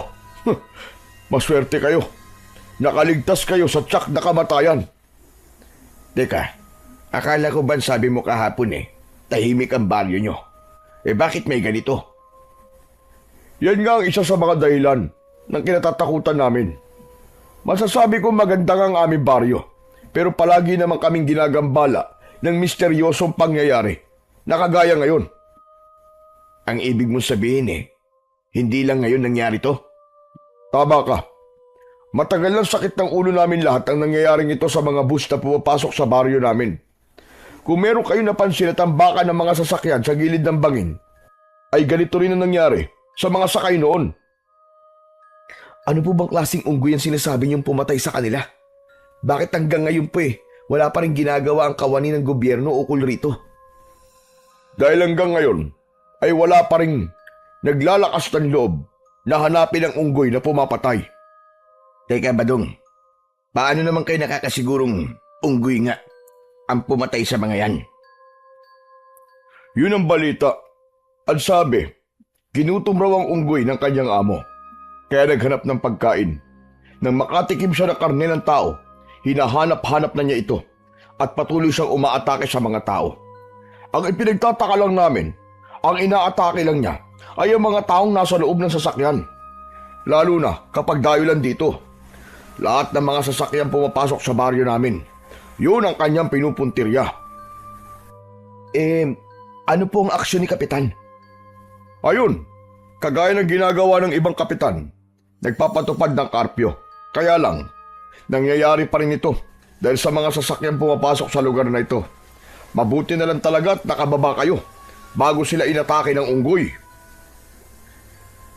maswerte kayo. Nakaligtas kayo sa tiyak na kamatayan. Teka, akala ko ba sabi mo kahapon tahimik ang baryo nyo? Bakit may ganito? Yan nga ang isa sa mga dahilan ng kinatatakutan namin. Masasabi ko maganda ang aming baryo, pero palagi naman kaming ginagambala ng misteryosong pangyayari na kagaya ngayon. Ang ibig mong sabihin hindi lang ngayon nangyari to? Tama ka. Matagal ng sakit ng ulo namin lahat ang nangyayaring ito sa mga bus na pumapasok sa baryo namin. Kung meron kayo napansin na tambakan ng mga sasakyan sa gilid ng bangin, ay ganito rin ang nangyari sa mga sakay noon. Ano po bang klaseng unggoy ang sinasabi niyong pumatay sa kanila? Bakit hanggang ngayon po wala pa rin ginagawa ang kawani ng gobyerno ukol rito? Dahil hanggang ngayon ay wala pa rin naglalakas ng loob na hanapin ang unggoy na pumapatay. Teka, Badong, paano naman kayo nakakasigurong unggoy nga ang pumatay sa mga yan? Yun ang balita. At sabi, ginutom raw ang unggoy ng kanyang amo. Kaya naghanap ng pagkain. Nang makatikim siya ng karne ng tao, hinahanap-hanap na niya ito at patuloy siyang umaatake sa mga tao. Ang ipinagtataka lang namin, ang inaatake lang niya ay ang mga taong nasa loob ng sasakyan. Lalo na kapag dayo lang dito. Lahat ng mga sasakyan pumapasok sa baryo namin. Yun ang kanyang pinupuntirya. Ano po ang aksyon ni Kapitan? Ayun, kagaya ng ginagawa ng ibang kapitan, nagpapatupad ng karpyo. Kaya lang, nangyayari pa rin ito dahil sa mga sasakyan pumapasok sa lugar na ito. Mabuti na lang talaga at nakababa kayo bago sila inatake ng unggoy.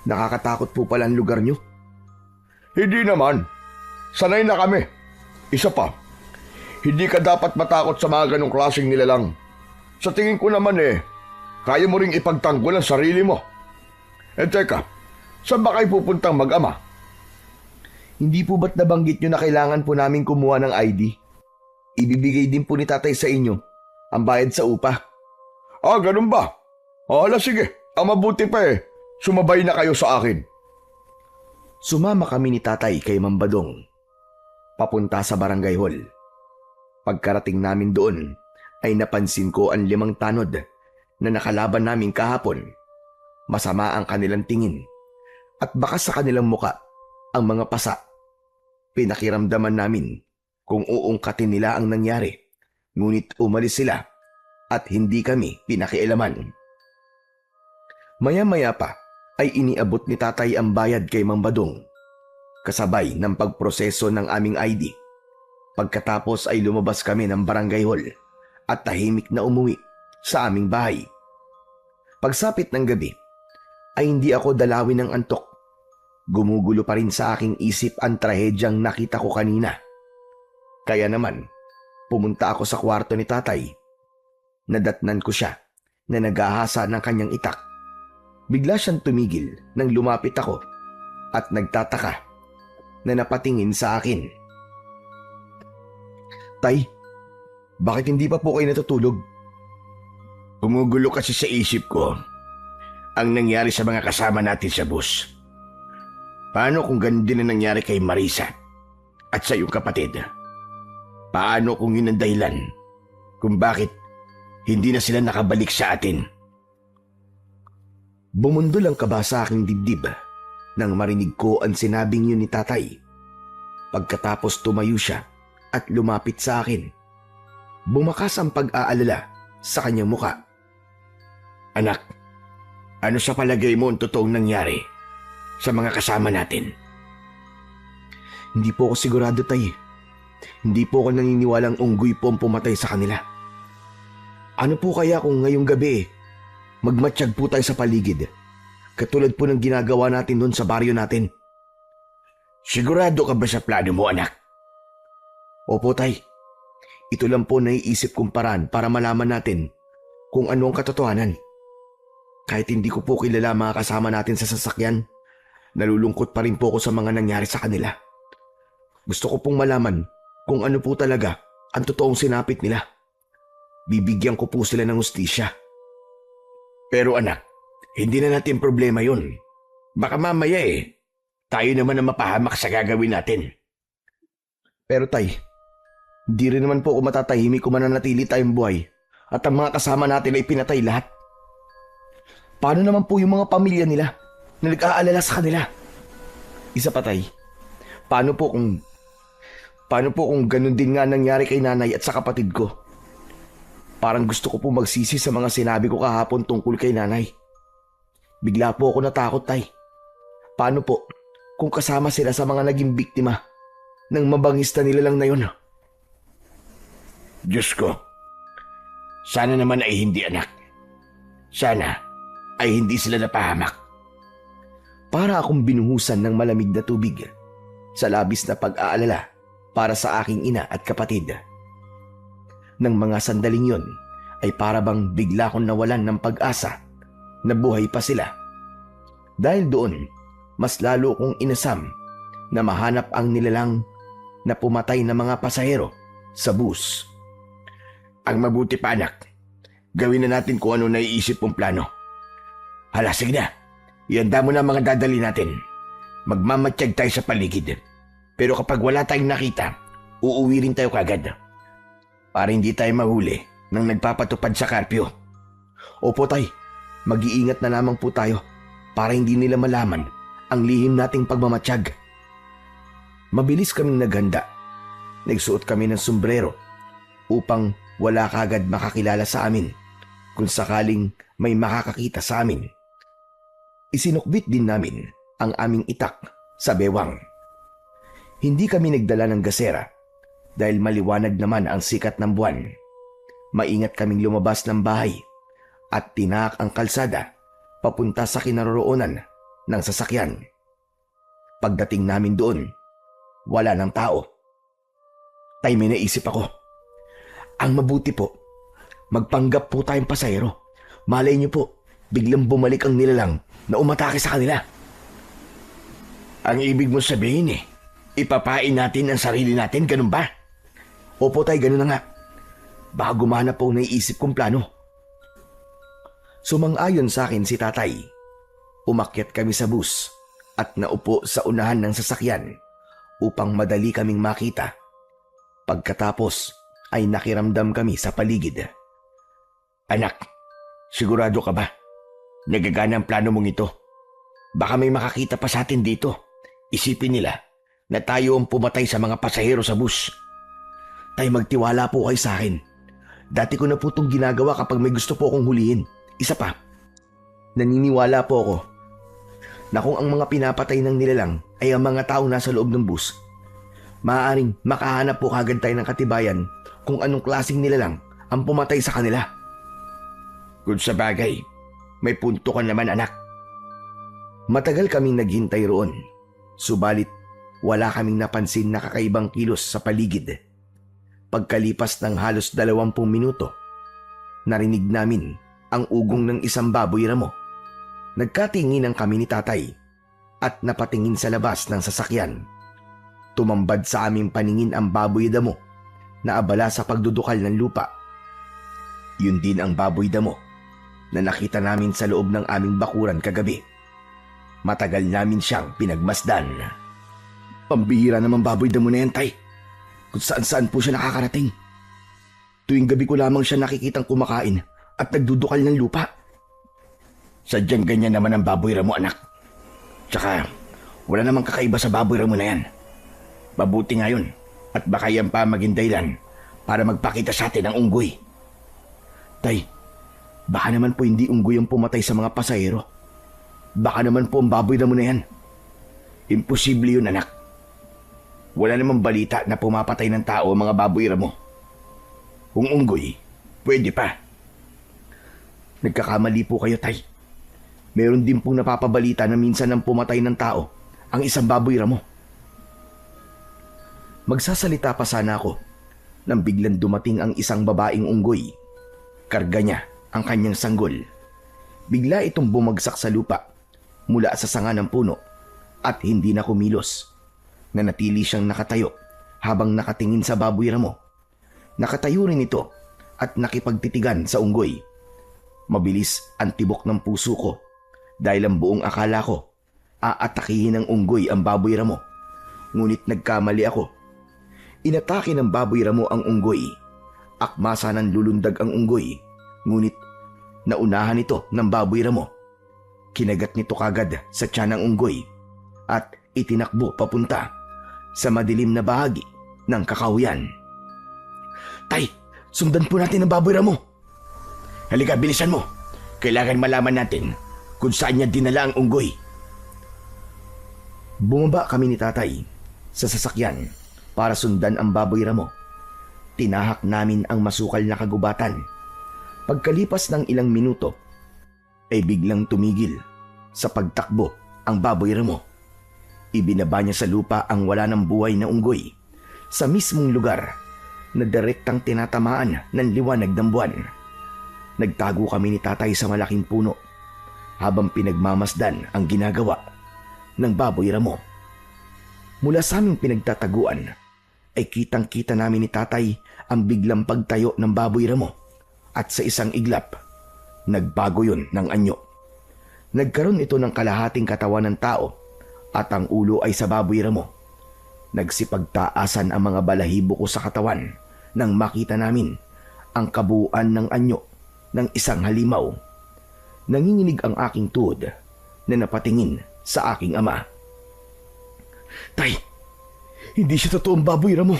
Nakakatakot po pala ang lugar nyo. Hindi naman. Sanay na kami. Isa pa, hindi ka dapat matakot sa mga ganong klaseng nilalang. Sa tingin ko naman kaya mo ring ipagtanggol ang sarili mo. Teka, saan ba kayo pupuntang mag-ama? Hindi po ba't nabanggit nyo na kailangan po namin kumuha ng ID? Ibibigay din po ni tatay sa inyo ang bayad sa upa. Ganun ba? Sige. Ang mabuti pa sumabay na kayo sa akin. Sumama kami ni tatay kay Mambadong. Papunta sa barangay hall. Pagkarating namin doon, ay napansin ko ang 5 tanod na nakalaban namin kahapon. Masama ang kanilang tingin at baka sa kanilang muka ang mga pasa. Pinakiramdaman namin kung uungkatin nila ang nangyari, ngunit umalis sila at hindi kami pinakialaman. Maya-maya pa ay iniabot ni tatay ang bayad kay Mambadong, kasabay ng pagproseso ng aming ID. Pagkatapos ay lumabas kami ng barangay hall at tahimik na umuwi sa aming bahay. Pagsapit ng gabi ay hindi ako dalawin ng antok. Gumugulo pa rin sa aking isip ang trahedyang nakita ko kanina. Kaya naman, pumunta ako sa kwarto ni tatay. Nadatnan ko siya na naghahasa ng kanyang itak. Bigla siyang tumigil nang lumapit ako at nagtataka na napatingin sa akin. Tay, bakit hindi pa po kayo natutulog? Gumugulo kasi sa isip ko ang nangyari sa mga kasama natin sa bus. Paano kung ganun din ang nangyari kay Marisa at sa iyong kapatid? Paano kung yun ang dahilan kung bakit hindi na sila nakabalik sa atin? Bumundol ang kaba sa aking dibdib nang marinig ko ang sinabing yun ni tatay. Pagkatapos tumayo siya at lumapit sa akin. Bumakas ang pag-aalala sa kanyang muka. Anak, ano sa palagay mo ang totoong nangyari sa mga kasama natin? Hindi po ako sigurado, tay. Hindi po ako naniniwalang unggoy po ang pumatay sa kanila. Ano po kaya kung ngayong gabi magmatsyag po tayo sa paligid, katulad po ng ginagawa natin doon sa baryo natin? Sigurado ka ba sa plano mo, anak? Opo, tay. Ito lang po naiisip kong paraan para malaman natin kung ano ang katotohanan. Kahit hindi ko po kilala mga kasama natin sa sasakyan, nalulungkot pa rin po ako sa mga nangyari sa kanila. Gusto ko pong malaman kung ano po talaga ang totoong sinapit nila. Bibigyan ko po sila ng hustisya. Pero anak, hindi na natin problema yun. Baka mamaya tayo naman ang mapahamak sa gagawin natin. Pero tay, hindi rin naman po ako matatahimik kung mananatili tayong buhay at ang mga kasama natin ay pinatay lahat. Paano naman po yung mga pamilya nila na nag-aalala sa kanila? Isa pa, tay, paano po kung ganun din nga nangyari kay nanay at sa kapatid ko? Parang gusto ko po magsisi sa mga sinabi ko kahapon tungkol kay nanay. Bigla po ako natakot, tay. Paano po kung kasama sila sa mga naging biktima ng mabangista nila lang na yun? Diyos ko, sana naman ay hindi, anak. Sana ay hindi sila napahamak. Para akong binuhusan ng malamig na tubig sa labis na pag-aalala para sa aking ina at kapatid. Nang mga sandaling yon ay para bang bigla kong nawalan ng pag-asa na buhay pa sila. Dahil doon, mas lalo kong inasam na mahanap ang nilalang na pumatay na mga pasahero sa bus. Ang mabuti pa, anak, Gawin na natin kung ano naiisip mong plano. Hala, sige na. Ihanda mo na ang mga dadali natin. Magmamatsyag tayo sa paligid. Pero kapag wala tayong nakita, uuwi rin tayo kagad. Para hindi tayo mahuli nang nagpapatupad sa karpyo. Opo tay, mag-iingat na lamang po tayo para hindi nila malaman ang lihim nating pagmamatsyag. Mabilis kaming naghanda. Nagsuot kami ng sombrero upang wala kagad makakilala sa amin kung sakaling may makakakita sa amin. Isinukbit din namin ang aming itak sa bewang. Hindi kami nagdala ng gasera dahil maliwanag naman ang sikat ng buwan. Maingat kaming lumabas ng bahay at tinaak ang kalsada papunta sa kinaroroonan ng sasakyan. Pagdating namin doon, wala ng tao. Tay, may naisip ako. Ang mabuti po, magpanggap po tayong pasahero. Malay niyo po, biglang bumalik ang nilalang na umatake sa kanila. Ang ibig mo sabihin ipapain natin ang sarili natin, ganun ba? Opo tay, ganun na nga. Baka gumana po ang naiisip kong plano. Sumang-ayon sa akin si tatay. Umakyat kami sa bus at naupo sa unahan ng sasakyan upang madali kaming makita. Pagkatapos ay nakiramdam kami sa paligid. Anak, sigurado ka ba? Nagagana ang plano mong ito. Baka may makakita pa sa atin dito. Isipin nila na tayo ang pumatay sa mga pasahero sa bus. Tay, magtiwala po kayo sa akin. Dati ko na po itong ginagawa kapag may gusto po akong hulihin. Isa pa, naniniwala po ako na kung ang mga pinapatay ng nilalang ay ang mga taong nasa loob ng bus, maaaring makahanap po kagad tayo ng katibayan kung anong klaseng nilalang ang pumatay sa kanila. Kung sa bagay, may punto ka naman anak. Matagal kaming naghintay roon, subalit wala kaming napansin na kakaibang kilos sa paligid. Pagkalipas ng halos 20 minuto, narinig namin ang ugong ng isang baboy ramo. Nagkatinginan kami ni tatay at napatingin sa labas ng sasakyan. Tumambad sa aming paningin ang baboy damo na abala sa pagdudukal ng lupa. Yun din ang baboy damo na nakita namin sa loob ng aming bakuran kagabi. Matagal namin siyang pinagmasdan. Pambihira naman baboy damo na yan, tay. Kung saan-saan po siya nakakarating. Tuwing gabi ko lamang siya nakikitang kumakain at nagdudukal ng lupa. Sadyang ganyan naman ang baboy ramo, anak. Tsaka, wala namang kakaiba sa baboy ramo na yan. Mabuti ngayon at baka yan pa maging dahilan para magpakita sa atin ng unggoy. Tay, baka naman po hindi unggoy ang pumatay sa mga pasahero. Baka naman po ang baboy ramo na yan. Imposible yun, anak. Wala namang balita na pumapatay ng tao ang mga baboy ramo. Kung unggoy, pwede pa. Nagkakamali po kayo, tay. Meron din pong napapabalita na minsan nang pumatay ng tao ang isang baboy ramo. Magsasalita pa sana ako nang biglang dumating ang isang babaeng unggoy. Karga niya ang kanyang sanggol. Bigla itong bumagsak sa lupa mula sa sanga ng puno at hindi na kumilos. Nanatili siyang nakatayo habang nakatingin sa baboy ramo. Nakatayo rin ito at nakipagtitigan sa unggoy. Mabilis ang tibok ng puso ko dahil ang buong akala ko aatakihin ng unggoy ang baboy ramo. Ngunit nagkamali ako. Inatake ng baboy ramo ang unggoy. Akma sanang lulundag ang unggoy, ngunit naunahan ito ng baboy ramo. Kinagat nito kagad sa tiyan ng unggoy at itinakbo papunta sa madilim na bahagi ng kakahuyan. Tay, sundan po natin ang baboy ramo. Halika, bilisan mo. Kailangan malaman natin kung saan niya dinala ang unggoy. Bumaba kami ni tatay sa sasakyan para sundan ang baboy ramo. Tinahak namin ang masukal na kagubatan. Pagkalipas ng ilang minuto, ay biglang tumigil sa pagtakbo ang baboy ramo. Ibinaba niya sa lupa ang wala ng buhay na unggoy sa mismong lugar na direktang tinatamaan ng liwanag ng buwan. Nagtago kami ni tatay sa malaking puno habang pinagmamasdan ang ginagawa ng baboy ramo. Mula sa aming pinagtataguan ay kitang-kita namin ni tatay ang biglang pagtayo ng baboy ramo At sa isang iglap, nagbago yun ng anyo. Nagkaroon ito ng kalahating katawan ng tao at ang ulo ay sa baboy ramo. Nagsipagtaasan ang mga balahibo ko sa katawan nang makita namin ang kabuuan ng anyo ng isang halimaw. Nanginginig ang aking tuhod na napatingin sa aking ama. Tay, hindi siya totoong baboy ramo.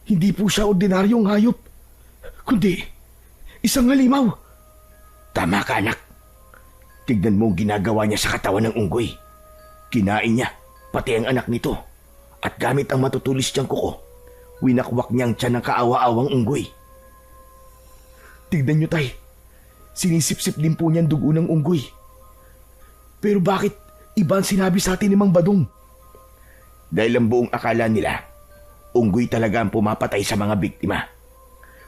Hindi po siya ordinaryong hayop, kundi isang halimaw. Tama ka, anak. Tignan mo ang ginagawa niya sa katawan ng unggoy. Kinain niya, pati ang anak nito. At gamit ang matutulis niyang kuko, winakwak niyang tiyan ng kaawa-awang unggoy. Tignan niyo, tay. Sinisip-sip din po niyan dugo ng unggoy. Pero bakit iba ang sinabi sa atin ni Mang Badong? Dahil ang buong akala nila, unggoy talaga ang pumapatay sa mga biktima.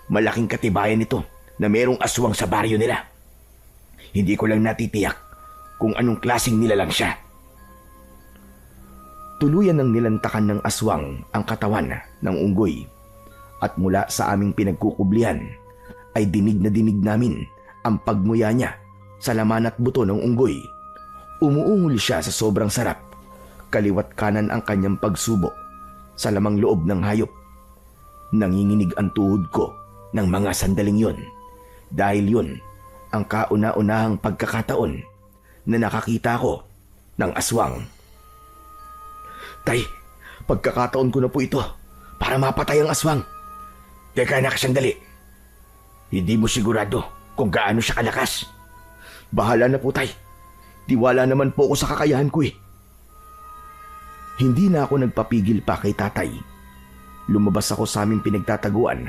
Malaking katibayan nito na merong aswang sa baryo nila. Hindi ko lang natitiyak kung anong klaseng nilalang siya. Tuluyan ng nilantakan ng aswang ang katawan ng unggoy at mula sa aming pinagkukublihan ay dinig na dinig namin ang pagmuya niya sa laman at buto ng unggoy. Umuungol siya sa sobrang sarap. Kaliwat kanan ang kanyang pagsubo sa lamang loob ng hayop. Nanginginig ang tuhod ko ng mga sandaling yon dahil yun ang kauna-unahang pagkakataon na nakakita ko ng aswang. Tay, pagkakataon ko na po ito para mapatay ang aswang. Teka, anak, sandali. Hindi mo sigurado kung gaano siya kalakas. Bahala na po, tay. Tiwala naman po ako sa kakayahan ko eh. Hindi na ako nagpapigil pa kay tatay. Lumabas ako sa aming pinagtataguan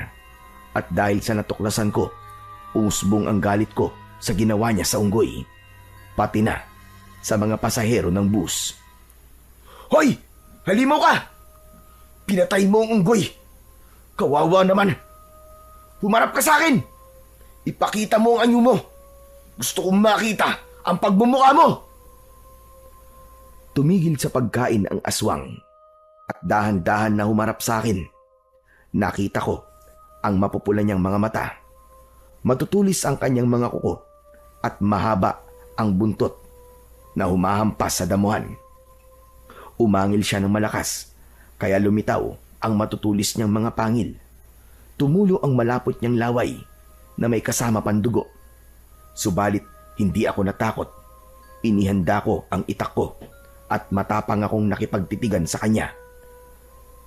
at dahil sa natuklasan ko, umusbong ang galit ko sa ginawa niya sa unggoy, pati na sa mga pasahero ng bus. Hoy! Halimaw ka! Pinatay mo ang unggoy! Kawawa naman! Humarap ka sa akin! Ipakita mo ang anyo mo! Gusto kong makita ang pagmumukha mo! Tumigil sa pagkain ang aswang at dahan-dahan na humarap sa akin. Nakita ko ang mapupula niyang mga mata. Matutulis ang kanyang mga kuko at mahaba ang buntot na humahampas sa damuhan. Umangil siya ng malakas, kaya lumitaw ang matutulis niyang mga pangil. Tumulo ang malapot niyang laway na may kasama pandugo. Subalit hindi ako natakot. Inihanda ko ang itak ko at matapang akong nakipagtitigan sa kanya.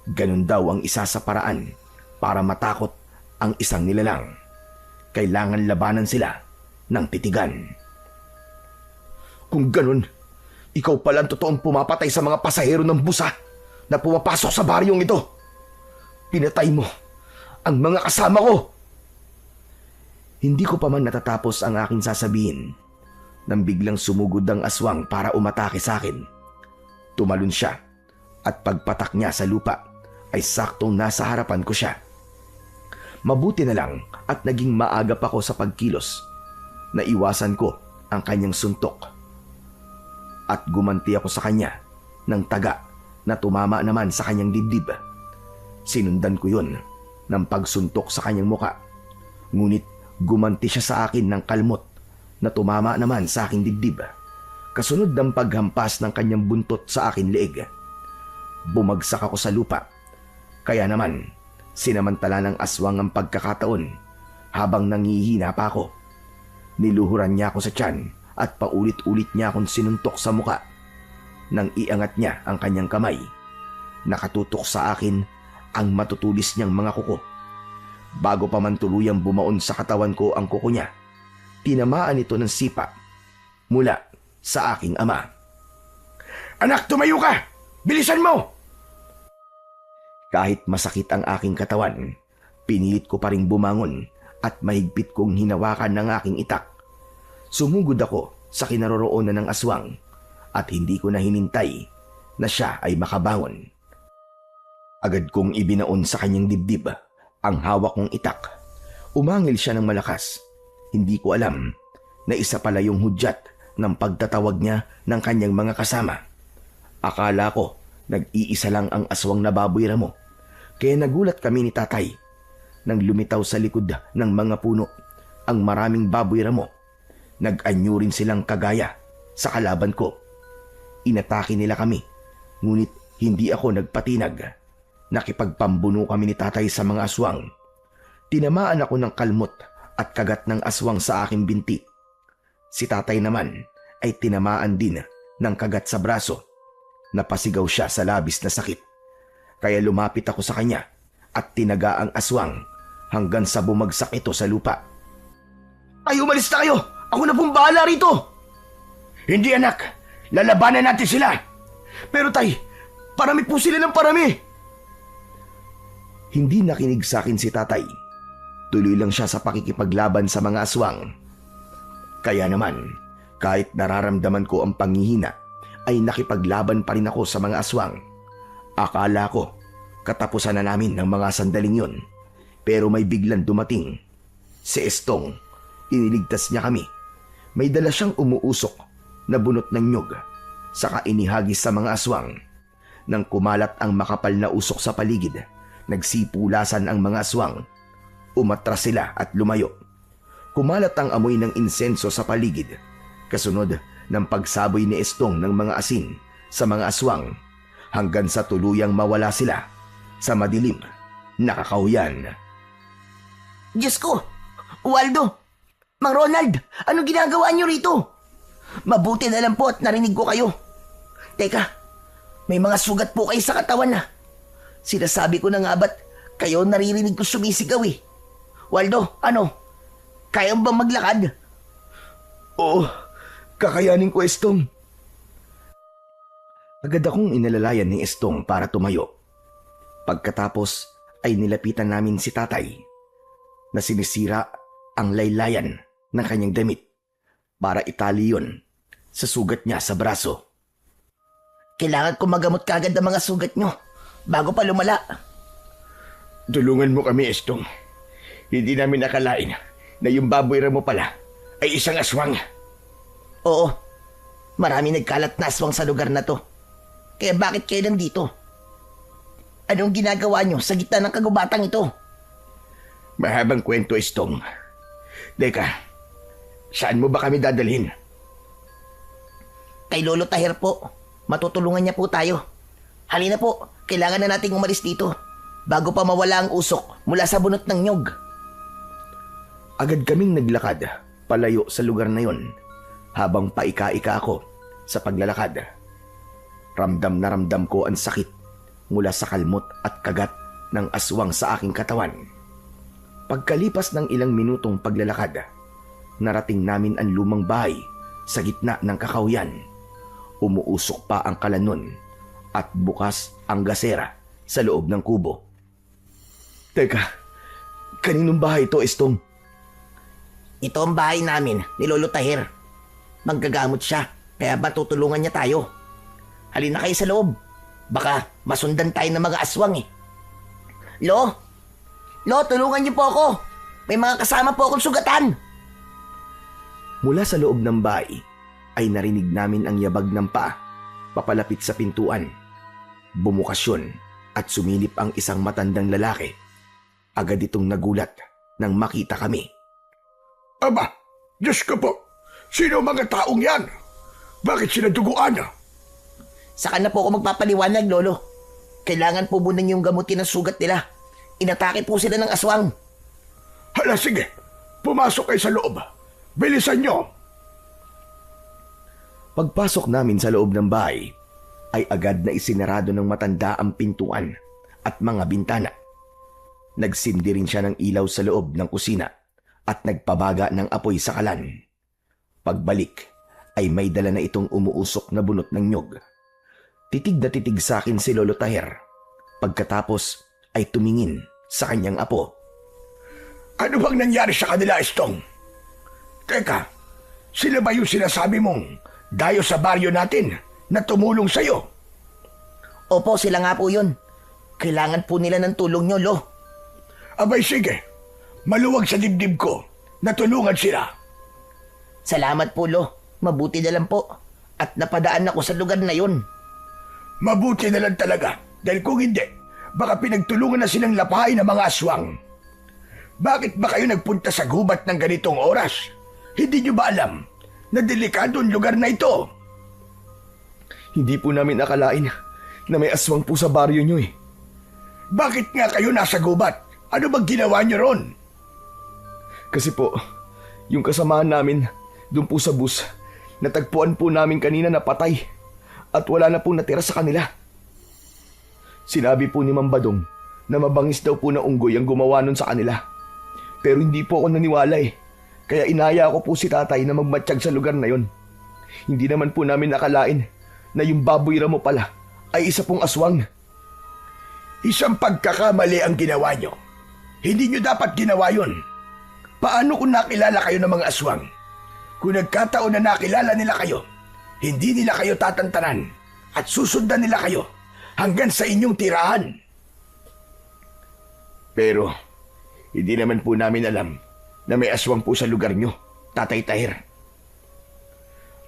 Ganun daw ang isa sa paraan para matakot ang isang nilalang. Kailangan labanan sila ng titigan. Kung ganun, ikaw pala ang totoong pumapatay sa mga pasahero ng busa na pumapasok sa baryong ito. Pinatay mo ang mga kasama ko. Hindi ko pa man natatapos ang aking sasabihin nang biglang sumugod ang aswang para umatake sa akin. Tumalon siya at pagpatak niya sa lupa ay saktong nasa harapan ko siya. Mabuti na lang at naging maagap ako sa pagkilos. Naiwasan ko ang kanyang suntok. At gumanti ako sa kanya ng taga na tumama naman sa kanyang dibdib. Sinundan ko yun ng pagsuntok sa kanyang muka. Ngunit gumanti siya sa akin ng kalmot na tumama naman sa aking dibdib. Kasunod ng paghampas ng kanyang buntot sa aking leeg. Bumagsak ako sa lupa. Kaya naman, sinamantala ng aswang ang pagkakataon habang nangihina pa ako. Niluhuran niya ako sa tiyan at paulit-ulit niya akong sinuntok sa muka. Nang iangat niya ang kanyang kamay, nakatutok sa akin ang matutulis niyang mga kuko. Bago pa man tuluyang bumaon sa katawan ko ang kuko niya, tinamaan ito ng sipa mula sa aking ama. Anak, tumayo ka! Bilisan mo! Kahit masakit ang aking katawan, pinilit ko pa ring bumangon at mahigpit kong hinawakan ng aking itak. Sumugod ako sa kinaroroonan ng aswang at hindi ko na hinintay na siya ay makabangon. Agad kong ibinaon sa kanyang dibdib ang hawak kong itak. Umangil siya ng malakas. Hindi ko alam na isa pala yung hudyat ng pagtatawag niya ng kanyang mga kasama. Akala ko nag-iisa lang ang aswang na baboy ramo. Kaya nagulat kami ni tatay nang lumitaw sa likod ng mga puno ang maraming baboy ramo. Nag-anyo rin silang kagaya sa kalaban ko. Inatake nila kami, ngunit hindi ako nagpatinag. Nakipagpambuno kami ni tatay sa mga aswang. Tinamaan ako ng kalmot at kagat ng aswang sa aking binti. Si tatay naman ay tinamaan din ng kagat sa braso. Napasigaw siya sa labis na sakit. Kaya lumapit ako sa kanya at tinaga ang aswang hanggang sa bumagsak ito sa lupa. Ay, umalis na kayo! Ako na pong bahala rito! Hindi anak, lalabanan natin sila. Pero tay, parami po sila ng parami. Hindi nakinig sa akin si tatay. Tuloy lang siya sa pakikipaglaban sa mga aswang. Kaya naman, kahit nararamdaman ko ang panghihina, ay nakipaglaban pa rin ako sa mga aswang. Akala ko, katapusan na namin ng mga sandaling yun. Pero may biglang dumating. Si Estong, iniligtas niya kami. May dala siyang umuusok na bunot ng nyog, saka inihagis sa mga aswang. Nang kumalat ang makapal na usok sa paligid, nagsipulasan ang mga aswang. Umatras sila at lumayo. Kumalat ang amoy ng insenso sa paligid, kasunod ng pagsaboy ni Estong ng mga asin sa mga aswang, hanggang sa tuluyang mawala sila sa madilim na kakahuyan. Diyos ko! Waldo! Mang Ronald! Anong ginagawa niyo rito? Mabuti na lang po at narinig ko kayo. Teka, may mga sugat po kayo sa katawan na. Sinasabi ko na nga ba't kayo naririnig ko sumisigaw eh. Waldo, ano? Kaya mo bang maglakad? Oo, kakayanin ko, Estong. Agad akong inalalayan ni Estong para tumayo. Pagkatapos ay nilapitan namin si tatay na sinisira ang laylayan ng kanyang damit para itali yun sa sugat niya sa braso. Kailangan ko magamot kagad ang mga sugat nyo bago pa lumala. Tulungan mo kami, Estong. Hindi namin nakalain na yung baboy ramo pala ay isang aswang. Oo, marami nagkalat na aswang sa lugar na to. Kaya bakit kayo nandito? Anong ginagawa nyo sa gitna ng kagubatang ito? Mahabang kwento, Estong. Teka, saan mo ba kami dadalhin? Kay Lolo Tahir po. Matutulungan niya po tayo. Halina po, kailangan na nating umalis dito bago pa mawala ang usok mula sa bunot ng nyog. Agad kaming naglakad palayo sa lugar na yon habang paika-ika ako sa paglalakad. Ramdam na ramdam ko ang sakit mula sa kalmot at kagat ng aswang sa aking katawan. Pagkalipas ng ilang minutong paglalakad, narating namin ang lumang bahay sa gitna ng kakahuyan. Umuusok pa ang kalanon at bukas ang gasera sa loob ng kubo. Teka, kaninong bahay ito, Estong? Ito ang bahay namin ni Lolo Tahir. Maggagamot siya, kaya matutulungan niya tayo. Halina kayo sa loob. Baka masundan tayo ng mga aswang eh. Lo, tulungan niyo po ako. May mga kasama po akong sugatan. Mula sa loob ng bahay ay narinig namin ang yabag ng paa papalapit sa pintuan. Bumukas yun at sumilip ang isang matandang lalaki. Agad itong nagulat nang makita kami. Aba, Diyos ko po, sino mga taong yan? Bakit sila duguan? Saka na po ako magpapaliwanag, Lolo. Kailangan po muna niyong gamutin ang sugat nila. Inatake po sila ng aswang. Hala, sige, pumasok kayo sa loob. Bilisan nyo. Pagpasok namin sa loob ng bahay, ay agad na isinarado ng matanda ang pintuan at mga bintana. Nagsindi rin siya ng ilaw sa loob ng kusina at nagpabaga ng apoy sa kalan. Pagbalik ay may dala na itong umuusok na bunot ng nyog. Titig na titig sa akin si Lolo Tahir. Pagkatapos ay tumingin sa kanyang apo. Ano bang nangyari sa kanila, Estong? Teka, sila ba yung sinasabi mong dayo sa baryo natin na tumulong sa'yo? Opo, sila nga po yun. Kailangan po nila ng tulong nyo, Lo. Abay sige, maluwag sa dibdib ko na tulungan sila. Salamat po, Lo. Mabuti na lang po. At napadaan ako sa lugar na yun. Mabuti na lang talaga dahil kung hindi, baka pinagtulungan na silang lapain ng mga aswang. Bakit ba kayo nagpunta sa gubat ng ganitong oras? Hindi nyo ba alam na delikado ang lugar na ito? Hindi po namin akalain na may aswang po sa baryo nyo eh. Bakit nga kayo nasa gubat? Ano bang ginawa nyo ron? Kasi po, yung kasamahan namin doon po sa bus, natagpuan po namin kanina na patay at wala na po natira sa kanila. Sinabi po ni Ma'am Badong na mabangis daw po na unggoy ang gumawa nun sa kanila. Pero hindi po ako naniwala eh. Kaya inaya ko po si tatay na magmatsyag sa lugar na yon. Hindi naman po namin nakalain na yung baboy ramo pala ay isa pong aswang. Isang pagkakamali ang ginawa nyo. Hindi nyo dapat ginawa yun. Paano kung nakilala kayo ng mga aswang? Kung nagkataon na nakilala nila kayo, hindi nila kayo tatantanan at susundan nila kayo hanggang sa inyong tirahan. Pero hindi naman po namin alam na may aswang po sa lugar nyo, Tatay Tahir.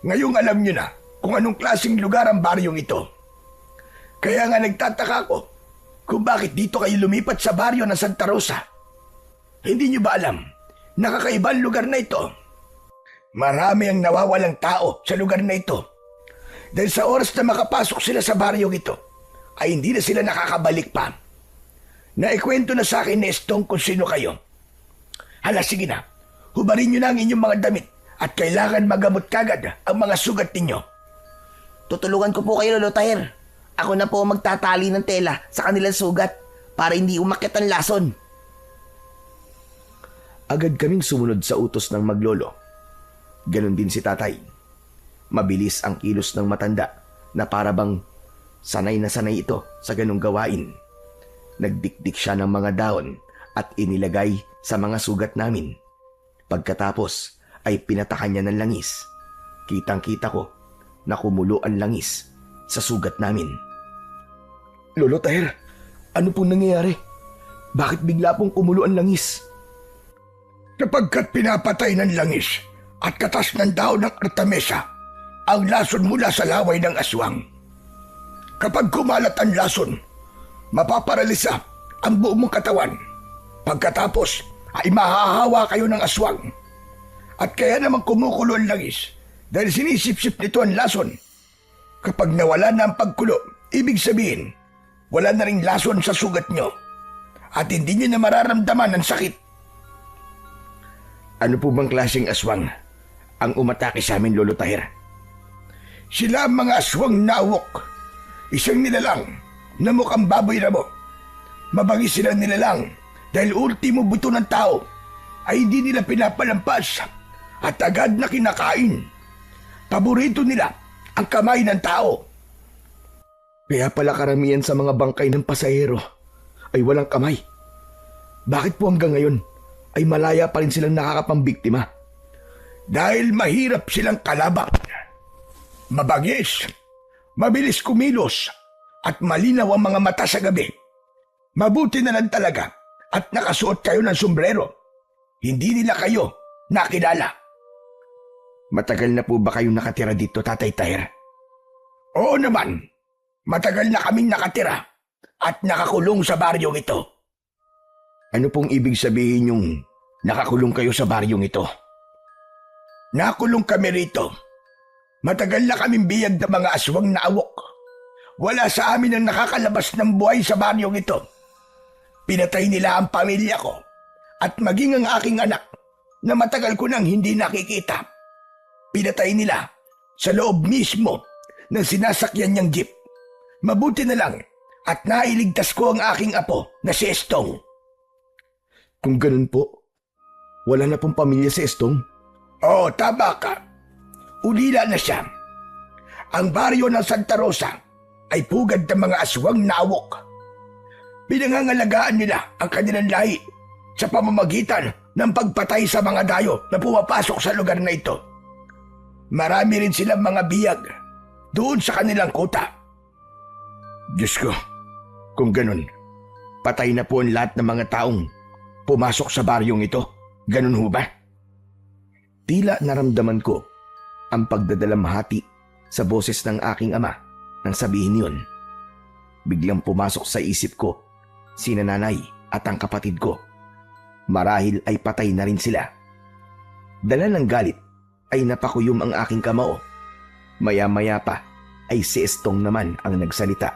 Ngayong alam nyo na kung anong klaseng lugar ang baryong ito. Kaya nga nagtataka ko kung bakit dito kayo lumipat sa baryo ng Santa Rosa. Hindi nyo ba alam na kakaiba ang lugar na ito? Marami ang nawawalang tao sa lugar na ito. Dahil sa oras na makapasok sila sa baryong ito, ay hindi na sila nakakabalik pa. Naikwento na sa akin ni Estong kung sino kayo. Hala, sige na. Hubarin nyo na ang inyong mga damit at kailangan magamot kagad ang mga sugat ninyo. Tutulungan ko po kayo, Lolo Tahir. Ako na po magtatali ng tela sa kanilang sugat para hindi umakyat ang lason. Agad kaming sumunod sa utos ng maglolo. Ganon din si tatay. Mabilis ang kilos ng matanda na para bang sanay na sanay ito sa ganong gawain. Nagdikdik siya ng mga daon at inilagay sa mga sugat namin. Pagkatapos ay pinatakan niya ng langis. Kitang-kita ko na kumulo ang langis sa sugat namin. Lolo Tahir, ano pong nangyayari? Bakit bigla pong kumulo ang langis? Kapagkat pinapatay ng langis at katas ng daon ng artemisa ang lason mula sa laway ng aswang. Kapag kumalat ang lason, mapaparalisa ang buong mong katawan. Pagkatapos ay mahahawa kayo ng aswang. At kaya naman kumukulo ang langis dahil sinisip-sip nito ang lason. Kapag nawala na ang pagkulo, ibig sabihin, wala na ring lason sa sugat nyo. At hindi nyo na mararamdaman ang sakit. Ano po bang klaseng aswang ang umatake sa amin, Lolo Tahir? Sila ang mga aswang nawok. Isang nilalang na mukhang baboy ramo. Mabangis silang nilalang dahil ultimo buto ng tao ay hindi nila pinapalampas at agad na kinakain. Paborito nila ang kamay ng tao. Kaya pala karamihan sa mga bangkay ng pasahero ay walang kamay. Bakit po hanggang ngayon ay malaya pa rin silang nakakapambiktima? Dahil mahirap silang kalaban. Mabangis, mabilis kumilos, at malinaw ang mga mata sa gabi. Mabuti na lang talaga at nakasuot kayo ng sombrero. Hindi nila kayo nakilala. Matagal na po ba kayong nakatira dito, Tatay Tahir? Oo naman, matagal na kaming nakatira at nakakulong sa baryong ito. Ano pong ibig sabihin yung nakakulong kayo sa baryong ito? Nakulong kami rito. Matagal na kaming biyag ng mga aswang na awok. Wala sa amin ang nakakalabas ng buhay sa baryong ito. Pinatay nila ang pamilya ko at maging ang aking anak na matagal ko nang hindi nakikita. Pinatay nila sa loob mismo ng sinasakyan niyang jeep. Mabuti na lang at nailigtas ko ang aking apo na si Estong. Kung ganun po, wala na pong pamilya si Estong? Oo, tama ka. Ulila na siya. Ang baryo ng Santa Rosa ay pugad ng mga aswang na awok. Pinangangalagaan nila ang kanilang lahi sa pamamagitan ng pagpatay sa mga dayo na pumapasok sa lugar na ito. Marami rin silang mga biyag doon sa kanilang kuta. Diyos ko, kung ganun, patay na po ang lahat ng mga taong pumasok sa baryong ito. Ganun ho ba? Tila naramdaman ko ang pagdadalamhati sa boses ng aking ama nang sabihin yun. Biglang pumasok sa isip ko si nanay at ang kapatid ko. Marahil ay patay na rin sila. Dala ng galit ay napakuyom ang aking kamao. Maya-maya pa ay si Estong naman ang nagsalita.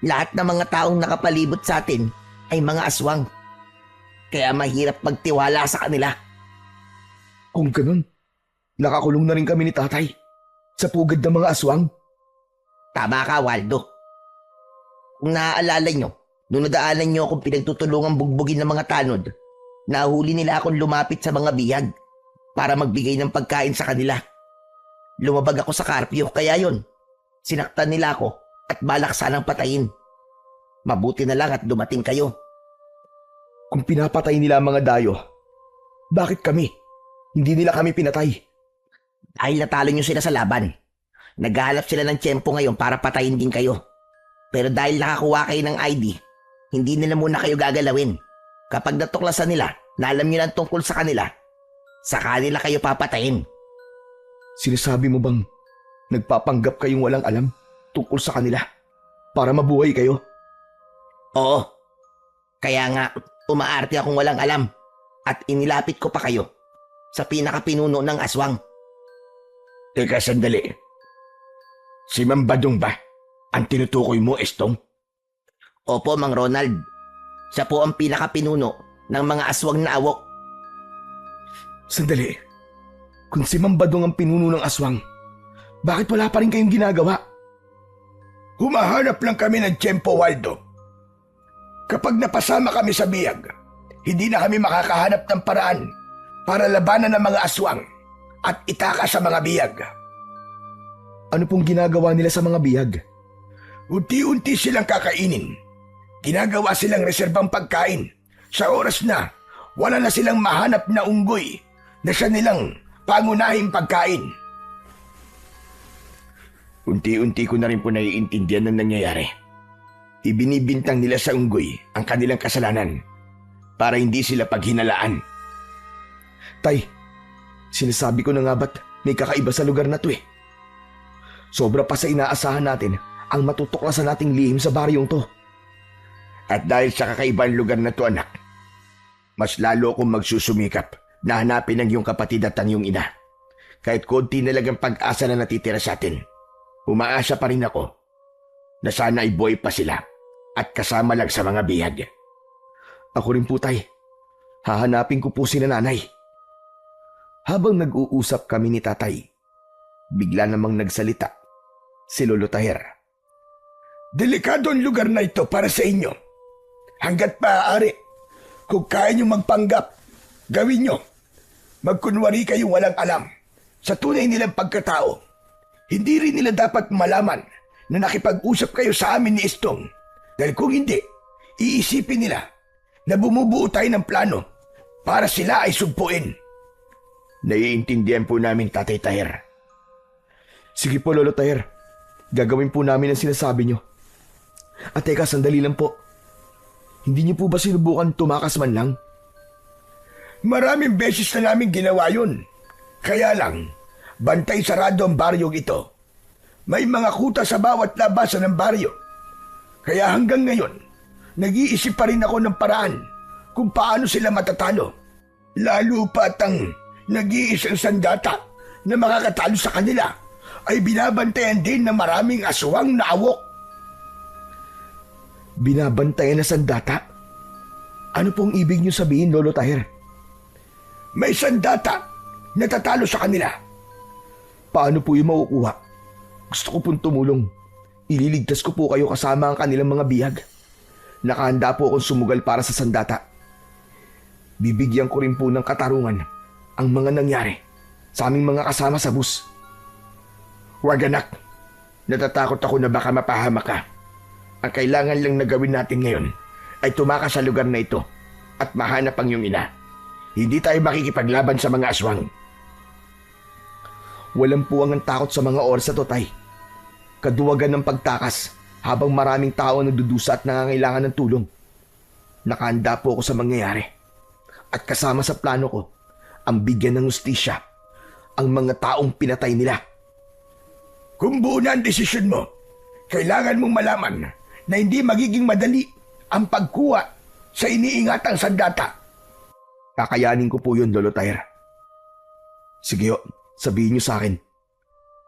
Lahat ng mga taong nakapalibot sa atin ay mga aswang. Kaya mahirap magtiwala sa kanila. Kung ganun, nakakulong na rin kami ni tatay sa pugad ng mga aswang. Tama ka, Waldo. Kung naaalala nyo, nung nadaanan nyo akong pinagtutulungang bugbugin ng mga tanod, nahuli nila akong lumapit sa mga bihag para magbigay ng pagkain sa kanila. Lumabag ako sa karpyo, kaya yon. Sinaktan nila ako at balak sanang patayin. Mabuti na lang at dumating kayo. Kung pinapatay nila ang mga dayo, bakit kami? Hindi nila kami pinatay. Dahil natalo nyo sila sa laban. Naghahanap sila ng tiyempo ngayon para patayin din kayo. Pero dahil nakakuha kayo ng ID, hindi nila muna kayo gagalawin. Kapag natuklasan nila na alam nyo lang tungkol sa kanila, sa kanila kayo papatayin. Sinasabi mo bang nagpapanggap kayong walang alam tungkol sa kanila para mabuhay kayo? Oo. Kaya nga, umaarte akong walang alam at inilapit ko pa kayo sa pinakapinuno ng aswang. Teka sandali. Si Mang Badong ba ang tinutukoy mo, Estong? Opo, Mang Ronald. Siya po ang pinakapinuno ng mga aswang na awok. Sandali. Kung si Mambadong ang pinuno ng aswang, bakit wala pa rin kayong ginagawa? Humahanap lang kami ng tiyempo, Waldo. Kapag napasama kami sa biyag, hindi na kami makakahanap ng paraan para labanan ng mga aswang at itaka sa mga biyag. Ano pong ginagawa nila sa mga biyag? Unti-unti silang kakainin. Ginagawa silang reserbang pagkain. Sa oras na wala na silang mahanap na unggoy na siya nilang pangunahing pagkain. Unti-unti ko na rin po naiintindihan ng nangyayari. Ibinibintang nila sa unggoy ang kanilang kasalanan para hindi sila paghinalaan. Tay, sinasabi ko na nga ba't may kakaiba sa lugar na to eh. Sobra pa sa inaasahan natin ang matutuklasan nating lihim sa baryong to. At dahil sa kakaibang lugar na to, anak, mas lalo akong magsusumikap na hanapin ang iyong kapatid at ang iyong ina. Kahit konti na lang ang pag-asa na natitira sa atin, umaasa pa rin ako na sana ay buhay pa sila at kasama lang sa mga bihag. Ako rin po, tay. Hahanapin ko po si nanay. Habang nag-uusap kami ni tatay, bigla namang nagsalita si Lolo Taher. Delikado ang lugar na ito para sa inyo. Hanggat maaari, kung kaya nyo magpanggap, gawin nyo. Magkunwari kayong walang alam sa tunay nilang pagkatao. Hindi rin nila dapat malaman na nakipag-usap kayo sa amin ni Estong. Dahil kung hindi, iisipin nila na bumubuo tayo ng plano para sila ay sugpuin. Naiintindihan po namin, Tatay Taher. Sige po, Lolo Taher. Gagawin po namin ang sinasabi nyo. At teka, sandali lang po. Hindi niyo po ba sinubukan tumakas man lang? Maraming beses na namin ginawa yun. Kaya lang, bantay sarado ang baryong ito. May mga kuta sa bawat labasan ng baryo. Kaya hanggang ngayon, nag-iisip pa rin ako ng paraan kung paano sila matatalo. Lalo pat ang nag-iisang sandata na makakatalo sa kanila ay binabantayan din ng maraming aswang na awok. Binabantayan na sandata? Ano pong ibig niyo sabihin, Lolo Taher? May sandata na tatalo sa kanila. Paano po yung makukuha? Gusto ko pong tumulong. Ililigtas ko po kayo kasama ang kanilang mga bihag. Nakahanda po akong sumugal para sa sandata. Bibigyan ko rin po ng katarungan ang mga nangyari sa aming mga kasama sa bus. Huwag anak, natatakot ako na baka mapahama ka. Ang kailangan lang na gawin natin ngayon ay tumakas sa lugar na ito at mahanap ang iyong ina. Hindi tayo makikipaglaban sa mga aswang. Walang puwang ang takot sa mga oras na to, tay. Kaduwagan ng pagtakas habang maraming tao ang nagdudusa at nangangailangan ng tulong. Nakahanda po ako sa mangyayari. At kasama sa plano ko, ang bigyan ng hustisya ang mga taong pinatay nila. Kung buo na ang desisyon mo, kailangan mong malaman na hindi magiging madali ang pagkuha sa iniingatang sandata. Kakayanin ko po yun, Lolo Tyre. Sige ho, sabihin niyo sa akin,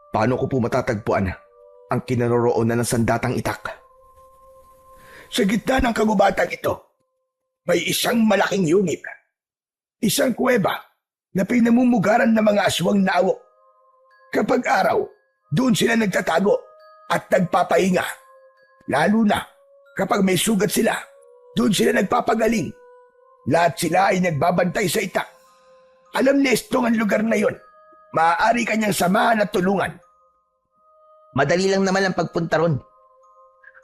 paano ko po matatagpuan ang kinaroroonan ng sandatang itak? Sa gitna ng kagubatan ito, may isang malaking yungib. Isang kuweba na pinamumugaran ng mga aswang na awok. Kapag araw, doon sila nagtatago at nagpapahinga. Lalo na kapag may sugat sila, doon sila nagpapagaling. Lahat sila ay nagbabantay sa itak. Alam ni Estong ang lugar na yon. Maaari kanyang samahan at tulungan. Madali lang naman ang pagpunta ron.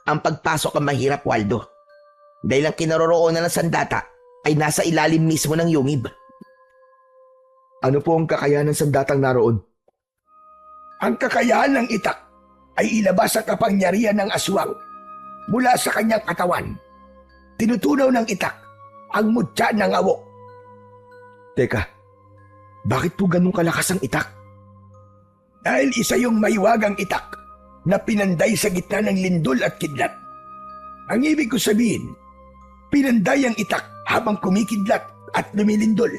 Ang pagpasok ang mahirap, Waldo. Dahil ang kinaroroonan ng sandata ay nasa ilalim mismo ng yungib. Ano po ang kakayanan ng sandatang naroon? Ang kakayahan ng itak ay ilabas ang kapangyarihan ng aswang mula sa kanyang katawan. Tinutunaw ng itak ang mutya ng awok. Teka, bakit po ganun kalakas ang itak? Dahil isa yung maiwagang itak na pinanday sa gitna ng lindol at kidlat. Ang ibig ko sabihin, pinanday ang itak habang kumikidlat at lumilindol.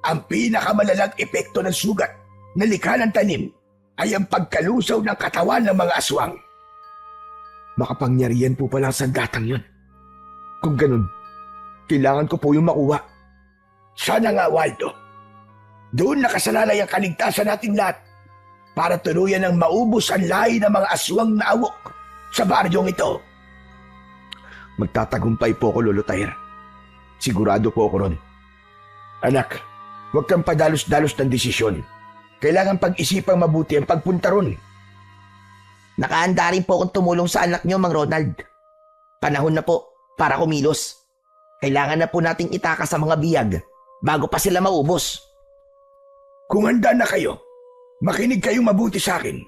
Ang pinakamalalang epekto ng sugat na likha ng tanim ay ang pagkalusaw ng katawan ng mga aswang. Makapangyarihan po pala ang sandatang yun. Kung ganun, kailangan ko po yung makuha. Sana nga, Waldo. Doon nakasalalay ang kaligtasan natin lahat para tuluyan ng maubos ang lahi ng mga aswang na awok sa baryong ito. Magtatagumpay po ako, Lolo Tyre. Sigurado po ako ron. Anak, huwag kang padalos-dalos ng desisyon. Kailangan pag-isipang mabuti ang pagpunta ron. Nakahanda rin po akong tumulong sa anak niyo, Mang Ronald. Panahon na po para kumilos. Kailangan na po nating itakas sa mga biyag bago pa sila maubos. Kung handa na kayo, makinig kayong mabuti sa akin.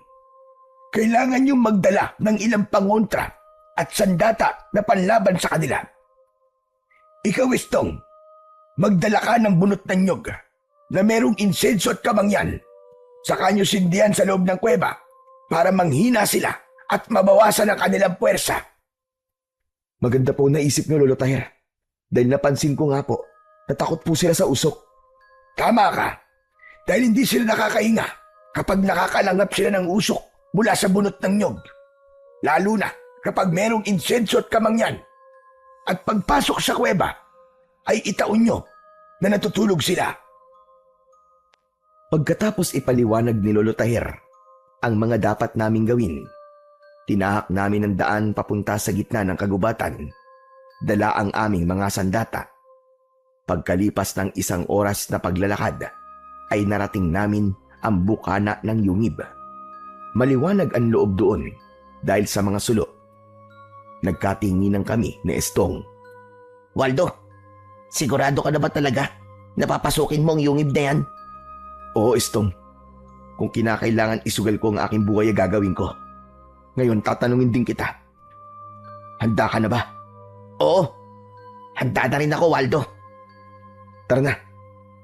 Kailangan niyong magdala ng ilang pangontra at sandata na panlaban sa kanila. Ikaw, Estong, magdala ka ng bunot ng nyog na merong insenso at kamangyan. Saka niyo sindihan sa loob ng kuweba para manghina sila at mabawasan ang kanilang puwersa. Maganda po naisip niyo, Lolo Tyre. Dahil napansin ko nga po, natakot po sila sa usok. Tama ka. Dahil hindi sila nakakahinga kapag nakakalangap sila ng usok mula sa bunot ng nyog. Lalo na kapag merong insenso at kamangyan. At pagpasok sa kuweba, ay itaon nyo na natutulog sila. Pagkatapos ipaliwanag ni Lolo Tyre ang mga dapat naming gawin, tinahak namin ang daan papunta sa gitna ng kagubatan. Dala ang aming mga sandata. Pagkalipas ng 1 oras na paglalakad, ay narating namin ang bukana ng yungib. Maliwanag ang loob doon dahil sa mga sulo. Nagkatinginan kami ni Estong. Waldo, sigurado ka na ba talaga na papasukin mo ang yungib na yan? Oo, Estong. Kung kinakailangan isugal ko ang aking buhay, gagawin ko. Ngayon, tatanungin din kita. Handa ka na ba? Oo, handa na rin ako, Waldo. Tara na,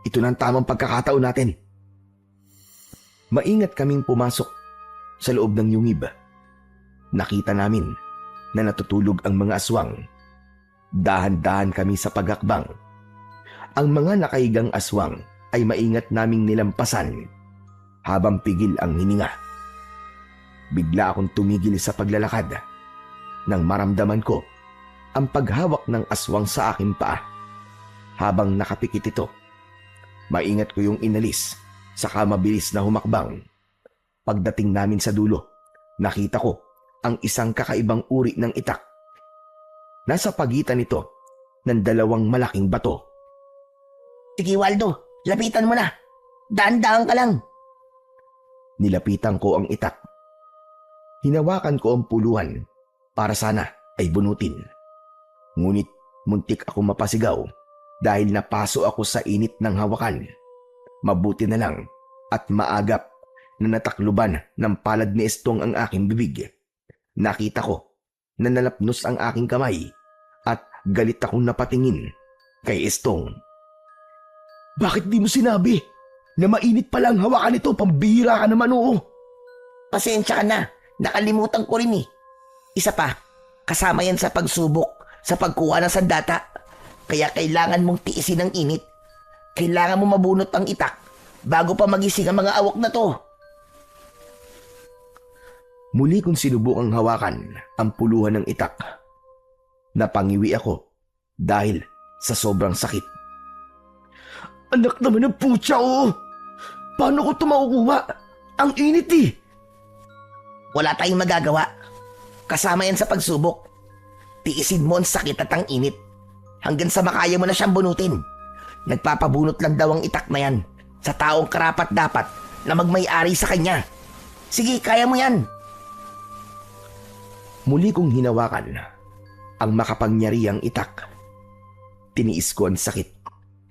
ito na ang tamang pagkakataon natin. Maingat kaming pumasok sa loob ng yungib. Nakita namin na natutulog ang mga aswang. Dahan-dahan kami sa paghakbang. Ang mga nakaigang aswang ay maingat naming nilampasan habang pigil ang hininga. Bigla akong tumigil sa paglalakad nang maramdaman ko ang paghawak ng aswang sa aking paa. Habang nakapikit ito, maingat ko yung inalis, saka mabilis na humakbang. Pagdating namin sa dulo, nakita ko ang isang kakaibang uri ng itak. Nasa pagitan nito ng 2 malaking bato. Sige, Waldo, lapitan mo na. Daan-daan ka lang. Nilapitan ko ang itak. Hinawakan ko ang puluhan para sana ay bunutin. Ngunit muntik ako mapasigaw dahil napaso ako sa init ng hawakan. Mabuti na lang at maagap na natakluban ng palad ni Estong ang aking bibig. Nakita ko na nalapnos ang aking kamay at galit akong napatingin kay Estong. Bakit di mo sinabi na mainit palang hawakan nito? Pambihira ka naman, oo. Pasensya ka na. Nakalimutan ko rin eh. Isa pa, kasama yan sa pagsubok sa pagkuha ng sandata. Kaya kailangan mong tiisin ang init. Kailangan mo mabunot ang itak bago pa magising ang mga awok na to. Muli kong sinubukang hawakan ang puluhan ng itak. Napangiwi ako dahil sa sobrang sakit. Anak naman ng putya, oh! Paano ko ito makukuha? Ang init eh! Wala tayong magagawa. Kasama yan sa pagsubok. Tiisin mo ang sakit at ang init hanggang sa makaya mo na siyang bunutin. Nagpapabunot lang daw ang itak na yan sa taong karapat dapat na magmay-ari sa kanya. Sige, kaya mo yan. Muli kong hinawakan ang makapangyarihang itak. Tiniis ko ang sakit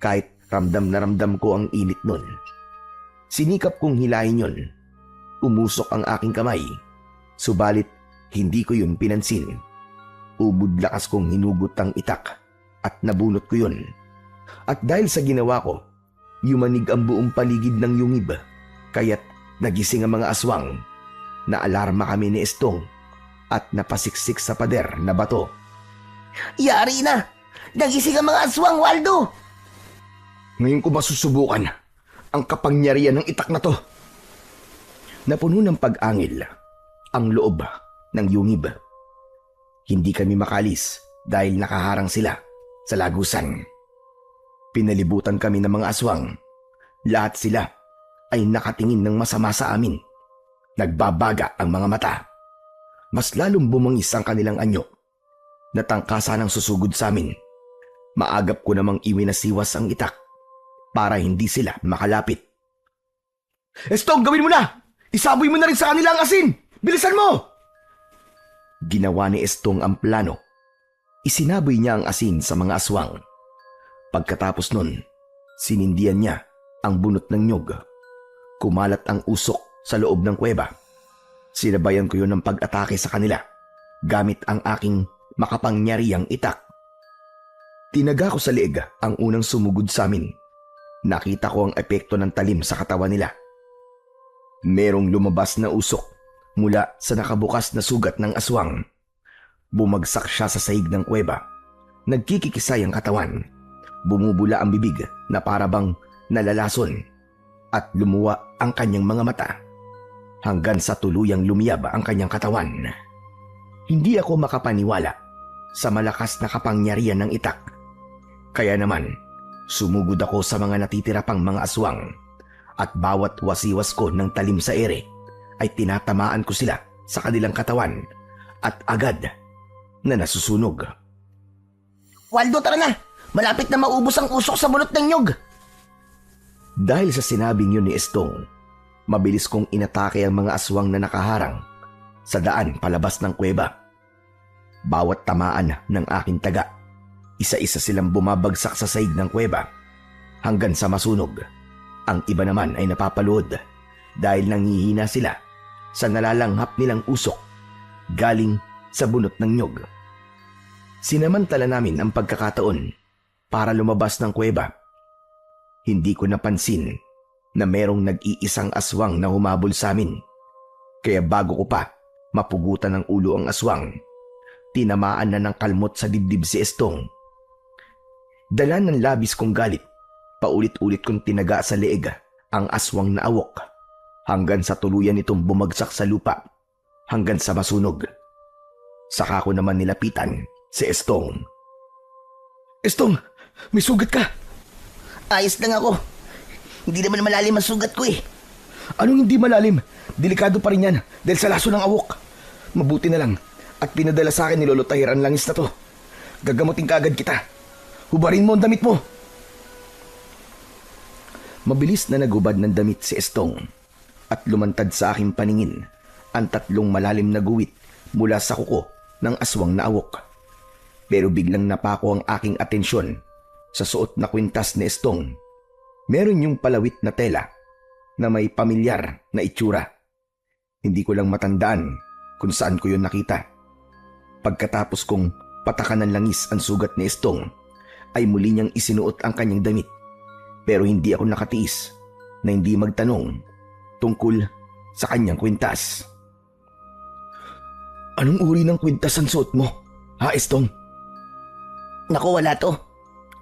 kahit ramdam na ramdam ko ang init nun. Sinikap kong hilahin yon. Umusok ang aking kamay. Subalit hindi ko yun pinansin. Ubod lakas kong hinugot ang itak at nabunot ko yun. At dahil sa ginawa ko, yumanig ang buong paligid ng yungib. Kaya't nagising ang mga aswang. Naalarma kami ni Estong at napasiksik sa pader na bato. Yari na! Nagising ang mga aswang, Waldo! Ngayon ko masusubukan ang kapangyarihan ng itak na to. Napuno ng pag-angil ang loob ng yungib. Hindi kami makalis dahil nakaharang sila sa lagusan. Pinalibutan kami ng mga aswang. Lahat sila ay nakatingin ng masama sa amin. Nagbabaga ang mga mata. Mas lalong bumangis ang kanilang anyo. Natangkasa ng susugod sa amin. Maagap ko namang iwinasiwas ang itak para hindi sila makalapit. Estong, gawin mo na! Isaboy mo na rin sa kanila ang asin! Bilisan mo! Ginawa ni Estong ang plano. Isinaboy niya ang asin sa mga aswang. Pagkatapos nun, sinindihan niya ang bunot ng nyog. Kumalat ang usok sa loob ng kuweba. Sinabayan ko yun ng pag-atake sa kanila gamit ang aking makapangyarihang itak. Tinaga ko sa leeg ang unang sumugod sa amin. Nakita ko ang epekto ng talim sa katawan nila. Merong lumabas na usok mula sa nakabukas na sugat ng aswang. Bumagsak siya sa sahig ng kuweba. Nagkikikisay ang katawan. Bumubula ang bibig na parabang nalalason at lumuwa ang kanyang mga mata hanggang sa tuluyang lumiyab ang kanyang katawan. Hindi ako makapaniwala sa malakas na kapangyarihan ng itak. Kaya naman, sumugod ako sa mga natitira pang mga aswang at bawat wasiwas ko ng talim sa ere ay tinatamaan ko sila sa kanilang katawan at agad na nasusunog. Waldo, tara na! Malapit na maubos ang usok sa bunot ng nyog! Dahil sa sinabing yun ni Estong, mabilis kong inatake ang mga aswang na nakaharang sa daan palabas ng kuweba. Bawat tamaan ng aking taga, isa-isa silang bumabagsak sa sahig ng kuweba hanggang sa masunog. Ang iba naman ay napapaluhod dahil nanghihina sila sa nalalanghap nilang usok galing sa bunot ng nyog. Sinamantala namin ang pagkakataon para lumabas ng kuweba. Hindi ko napansin na merong nag-iisang aswang na humabol sa amin. Kaya bago ko pa mapugutan ng ulo ang aswang, tinamaan na ng kalmot sa dibdib si Estong. Dala ng labis kong galit, paulit-ulit kong tinaga sa leeg ang aswang na awok hanggang sa tuluyan itong bumagsak sa lupa hanggang sa masunog. Saka ko naman nilapitan si Estong. Estong, may sugat ka! Ayos lang ako. Hindi naman malalim ang sugat ko eh. Anong hindi malalim? Delikado pa rin yan dahil sa laso ng awok. Mabuti na lang at pinadala sa akin ni Lolo Tahir ang langis na to. Gagamutin kaagad kita. Hubarin mo ang damit mo. Mabilis na nagubad ng damit si Estong at lumantad sa aking paningin ang tatlong malalim na guwit mula sa kuko ng aswang na awok. Pero biglang napako ang aking atensyon sa suot na kwintas ni Estong. Meron yung palawit na tela na may pamilyar na itsura. Hindi ko lang matandaan kung saan ko yun nakita. Pagkatapos kong patakan ng langis ang sugat ni Estong, ay muli niyang isinuot ang kanyang damit. Pero hindi ako nakatiis na hindi magtanong tungkol sa kanyang kwintas. Anong uri ng kwintas ang suot mo, ha Estong? Naku, wala to.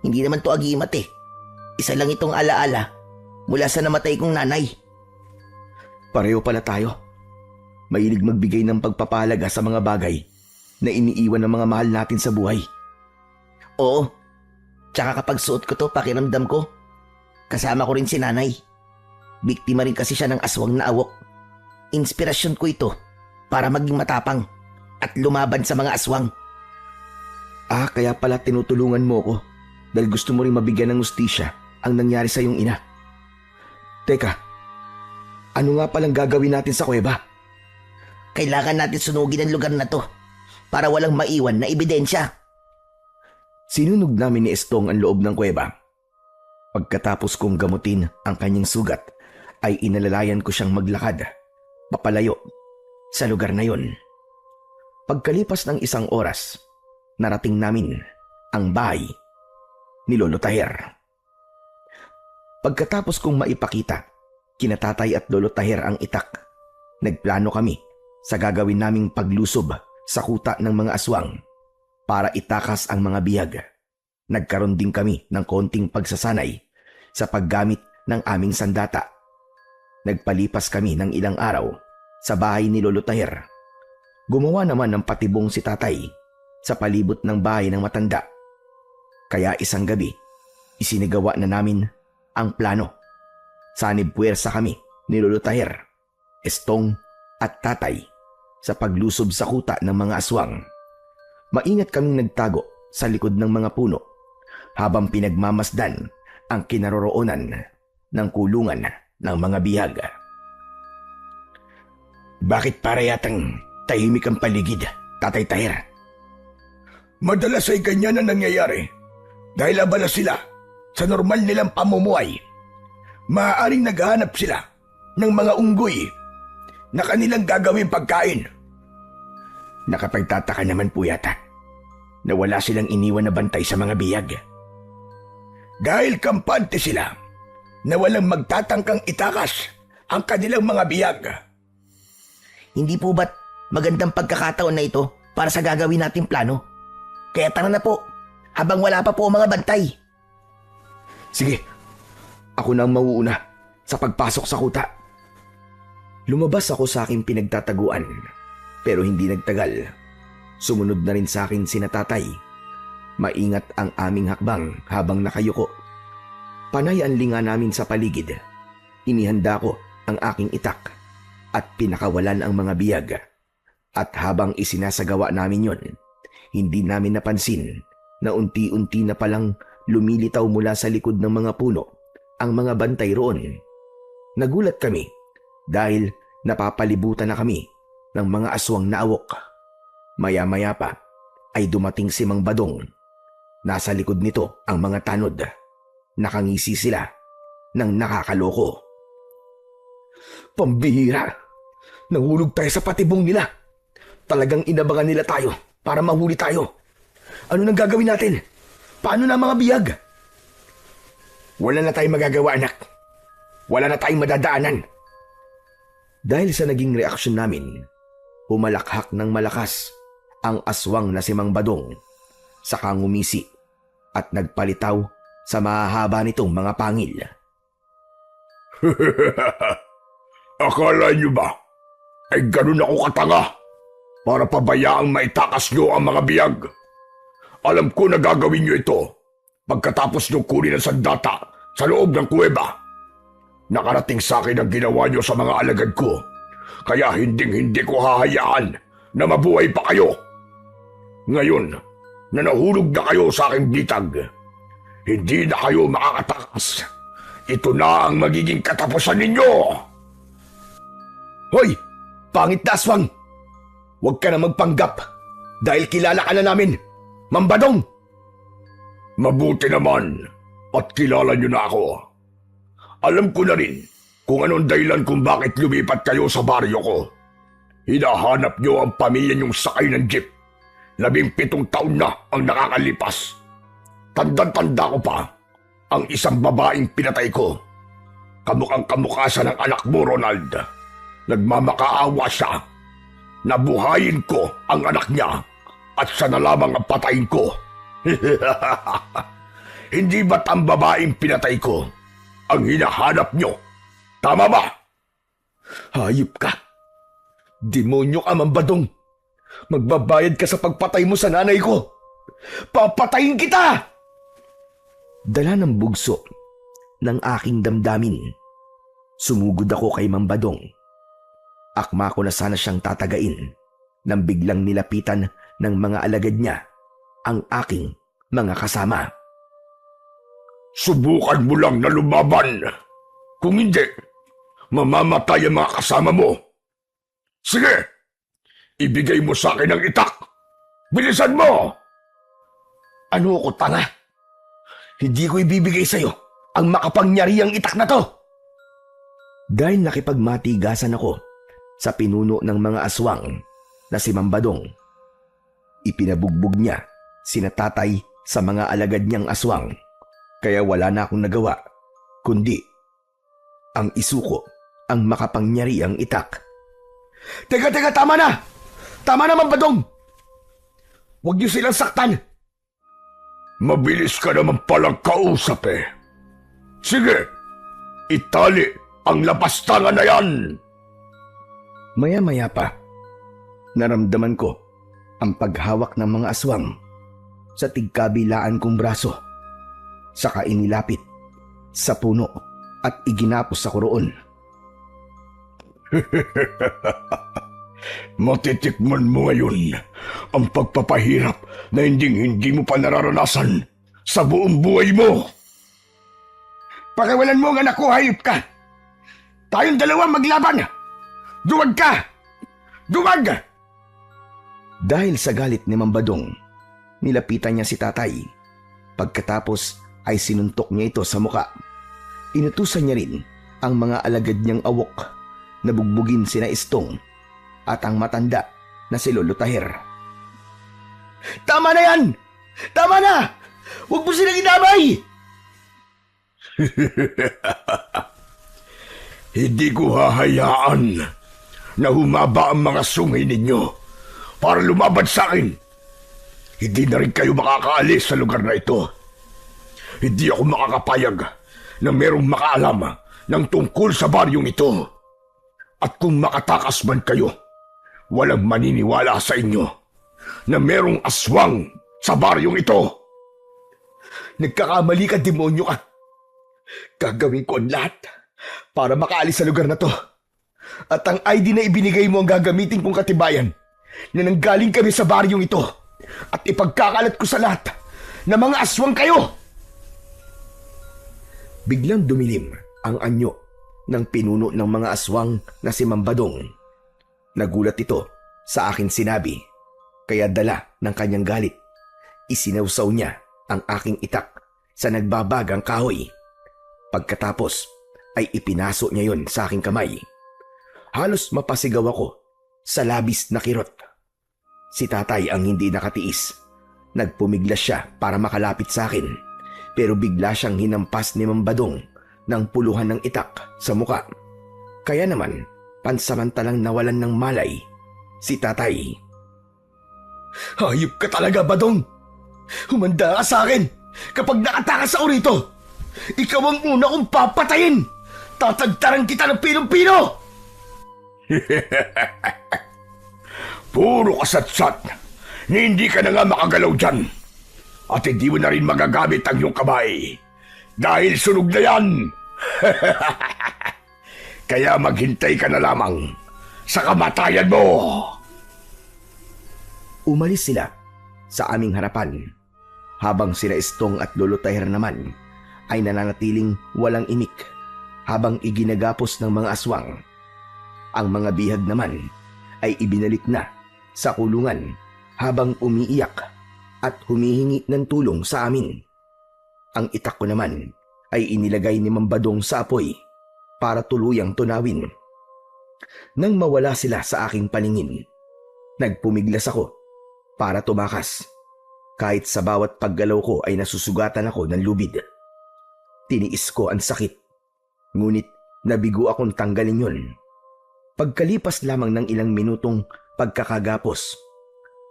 Hindi naman to agimat eh. Isa lang itong alaala mula sa namatay kong nanay. Pareho pala tayo. Mahilig magbigay ng pagpapahalaga sa mga bagay na iniiwan ng mga mahal natin sa buhay. Oo. Tsaka kapag suot ko to, pakiramdam ko, kasama ko rin si nanay. Biktima rin kasi siya ng aswang na awok. Inspirasyon ko ito para maging matapang at lumaban sa mga aswang. Kaya pala tinutulungan mo ko dahil gusto mo rin mabigyan ng hustisya ang nangyari sa iyong ina. Teka, ano nga palang gagawin natin sa kuweba? Kailangan natin sunugin ang lugar na to para walang maiwan na ebidensya. Sinunog namin ni Estong ang loob ng kuweba. Pagkatapos kong gamutin ang kanyang sugat, ay inalalayan ko siyang maglakad, papalayo, sa lugar na yon. Pagkalipas ng isang oras, narating namin ang bahay ni Lolo Taher. Pagkatapos kong maipakita, kina Tatay at Lolo Taher ang itak, nagplano kami sa gagawin naming paglusob sa kuta ng mga aswang para itakas ang mga bihag. Nagkaroon din kami ng konting pagsasanay sa paggamit ng aming sandata. Nagpalipas kami ng ilang araw sa bahay ni Lolo Taher. Gumawa naman ng patibong si Tatay sa palibot ng bahay ng matanda. Kaya isang gabi, isinigawa na namin ang plano. Sanib puwersa kami ni Lolo Taher, Estong at Tatay sa paglusob sa kuta ng mga aswang. Maingat kaming nagtago sa likod ng mga puno habang pinagmamasdan ang kinaroroonan ng kulungan ng mga bihag. Bakit para yatang tahimik ang paligid, Tatay Taher? Madalas ay ganyan ang nangyayari dahil abala sila sa normal nilang pamumuhay. Maaaring naghahanap sila ng mga unggoy na kanilang gagawing pagkain. Nakapagtataka naman po yata na wala silang iniwan na bantay sa mga bihag. Dahil kampante sila na walang magtatangkang itakas ang kanilang mga bihag. Hindi po ba't magandang pagkakataon na ito para sa gagawin nating plano? Kaya tara na po, habang wala pa po ang mga bantay. Sige, ako na ang mauuna sa pagpasok sa kuta. Lumabas ako sa aking pinagtataguan, pero hindi nagtagal. Sumunod na rin sa akin sina Tatay. Maingat ang aming hakbang habang nakayuko. Panay ang linga namin sa paligid. Inihanda ko ang aking itak at pinakawalan ang mga biyag. At habang isinasagawa namin yon, hindi namin napansin na unti-unti na palang lumilitaw mula sa likod ng mga puno ang mga bantay roon. Nagulat kami dahil napapalibutan na kami ng mga aswang na awok. Maya-maya pa ay dumating si Mang Badong. Nasa likod nito ang mga tanod. Nakangisi sila ng nakakaloko. Pambihira! Nahulog tayo sa patibong nila. Talagang inabangan nila tayo para mahuli tayo. Ano nang gagawin natin? Paano na ang mga biyag? Wala na tayong magagawa, anak. Wala na tayong madadaanan. Dahil sa naging reaksyon namin, humalakhak ng malakas ang aswang na si Mang Badong, saka ngumisi at nagpalitaw sa mahahaba nitong mga pangil. Akala niyo ba ay ganun ako katanga para pabayaang maitakas niyo ang mga biyag? Alam ko na gagawin niyo ito pagkatapos niyo kunin ang sandata sa loob ng kuweba. Nakarating sa akin ang ginawa niyo sa mga alagad ko, kaya hindi ko hahayaan na mabuhay pa kayo. Ngayon na nahulog na kayo sa aking bitag, hindi na kayo makakatakas. Ito na ang magiging katapusan ninyo! Hoy! Pangit na aswang! Huwag ka na magpanggap dahil kilala ka na namin, Mang Badong! Mabuti naman at kilala niyo na ako. Alam ko na rin kung anong dahilan kung bakit lumipat kayo sa baryo ko. Hinahanap niyo ang pamilya niyong sakay ng jeep. 17 taon na ang nakakalipas. Tandang-tanda ko pa ang isang babaeng pinatay ko. Kamukhang-kamukha siya ng anak mo, Ronald. Nagmamakaawa siya. Nabuhayin ko ang anak niya at siya na lamang ang patayin ko. Hindi ba't ang babaeng pinatay ko ang hinahanap nyo? Tama ba? Hayop ka! Demonyo ka, Mambadong! Magbabayad ka sa pagpatay mo sa nanay ko! Papatayin kita! Dala ng bugso ng aking damdamin. Sumugod ako kay Mambadong. Akma ko na sana siyang tatagain nang biglang nilapitan ng mga alagad niya ang aking mga kasama. Subukan mo lang na lumaban. Kung hindi, mamamatay ang mga kasama mo. Sige, ibigay mo sa akin ang itak. Bilisan mo! Ano ko, tanga? Hindi ko ibibigay sa'yo ang makapangyarihang itak na to. Dahil nakipagmatigasan ako sa pinuno ng mga aswang na si Mambadong, ipinabugbog niya sina tatay sa mga alagad niyang aswang. Kaya wala na akong nagawa, kundi ang isuko ang makapangyarihang itak. Teka, tama na! Tama na, Mambadong! Huwag niyo silang saktan! Mabilis ka naman palang kausap eh. Sige, itali ang lapastangan na yan! Maya-maya pa, naramdaman ko ang paghawak ng mga aswang sa tigkabilaan kong braso. Saka inilapit sa puno at iginapos sa kuroon. Matitikman mo ngayon ang pagpapahirap na hindi mo pa nararanasan sa buong buhay mo. Pakiwalan mo ang anak ko, hayop ka! Tayong dalawa maglaban! Duwag ka! Duwag! Dahil sa galit ni Mambadong, nilapitan niya si tatay. Pagkatapos ay sinuntok niya ito sa muka. Inutusan niya rin ang mga alagad niyang awok na bugbugin sina Istong at ang matanda na si Lolo Taher. Tama na yan! Tama na! Huwag mo silang inamay! Hindi ko hahayaan na humaba ang mga sungay ninyo para lumaban sa akin. Hindi na rin kayo makakaalis sa lugar na ito. Hindi ako makakapayag na merong makaalam ng tungkol sa baryong ito. At kung makatakas man kayo, walang maniniwala sa inyo na merong aswang sa baryong ito. Nagkakamali ka, demonyo ka. Gagawin ko ang lahat para makaalis sa lugar na to. At ang ID na ibinigay mo ang gagamitin kong katibayan na nanggaling kami sa baryong ito at ipagkakalat ko sa lahat na mga aswang kayo. Biglang dumilim ang anyo ng pinuno ng mga aswang na si Mambadong. Nagulat ito sa akin sinabi, kaya dala ng kanyang galit. Isinawsaw niya ang aking itak sa nagbabagang kahoy. Pagkatapos ay ipinaso niya yon sa aking kamay. Halos mapasigaw ako sa labis na kirot. Si tatay ang hindi nakatiis. Nagpumiglas siya para makalapit sa akin. Pero bigla siyang hinampas ni Mambadong ng puluhan ng itak sa muka. Kaya naman, pansamantalang nawalan ng malay si tatay. Hayop ka talaga, Badong! Humanda ka sa akin kapag nakatakas ako rito! Ikaw ang una kong papatayin! Tatagtaran kita ng pinong-pino! Puro kasatsat na hindi ka na nga makagalaw dyan. At hindi mo na rin magagamit ang iyong kamay. Dahil sunog na yan. Kaya maghintay ka na lamang sa kamatayan mo. Umalis sila sa aming harapan. Habang sila Istong at Lolo Taher naman ay nananatiling walang imik habang iginagapos ng mga aswang. Ang mga bihag naman ay ibinalik na sa kulungan habang umiiyak at humihingi ng tulong sa amin. Ang itak ko naman ay inilagay ni Mambadong sa apoy para tuluyang tunawin. Nang mawala sila sa aking paningin, nagpumiglas ako para tumakas. Kahit sa bawat paggalaw ko ay nasusugatan ako ng lubid. Tiniis ko ang sakit, ngunit nabigo akong tanggalin yon. Pagkalipas lamang ng ilang minutong pagkakagapos,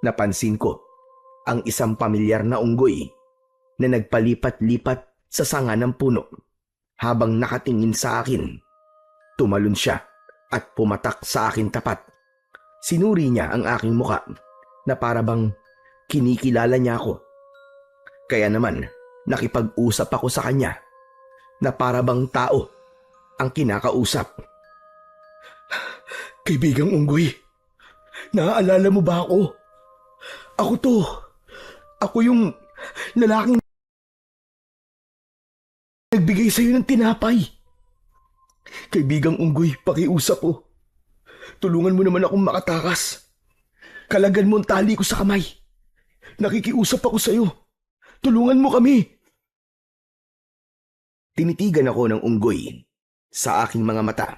napansin ko ang isang pamilyar na unggoy na nagpalipat-lipat sa sanga ng puno. Habang nakatingin sa akin, tumalon siya at pumatak sa akin tapat. Sinuri niya ang aking muka na para bang kinikilala niya ako. Kaya naman, nakipag-usap ako sa kanya na para bang tao ang kinakausap. Kaibigang Unggoy, naaalala mo ba ako? Ako to. Ako yung lalaking nagbigay sa'yo ng tinapay. Kaibigang Unggoy, pakiusap po. Tulungan mo naman akong makatakas. Kalagan mo ang tali ko sa kamay. Nakikiusap ako sa'yo. Tulungan mo kami. Tinitigan ako ng unggoy sa aking mga mata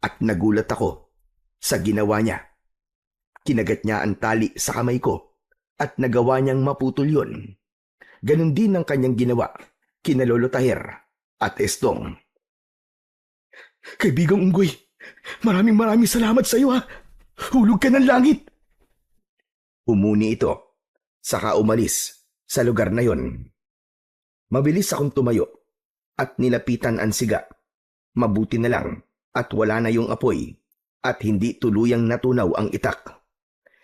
at nagulat ako sa ginawa niya. Kinagat niya ang tali sa kamay ko at nagawa niyang maputol yun. Ganon din ang kanyang ginawa kina Lolo Tahir at Estong. Kaibigang Unggoy, maraming salamat sa iyo ha. Hulog ka ng langit. Umuni ito, saka umalis sa lugar na yon. Mabilis akong tumayo at nilapitan ang siga. Mabuti na lang at wala na yung apoy at hindi tuluyang natunaw ang itak.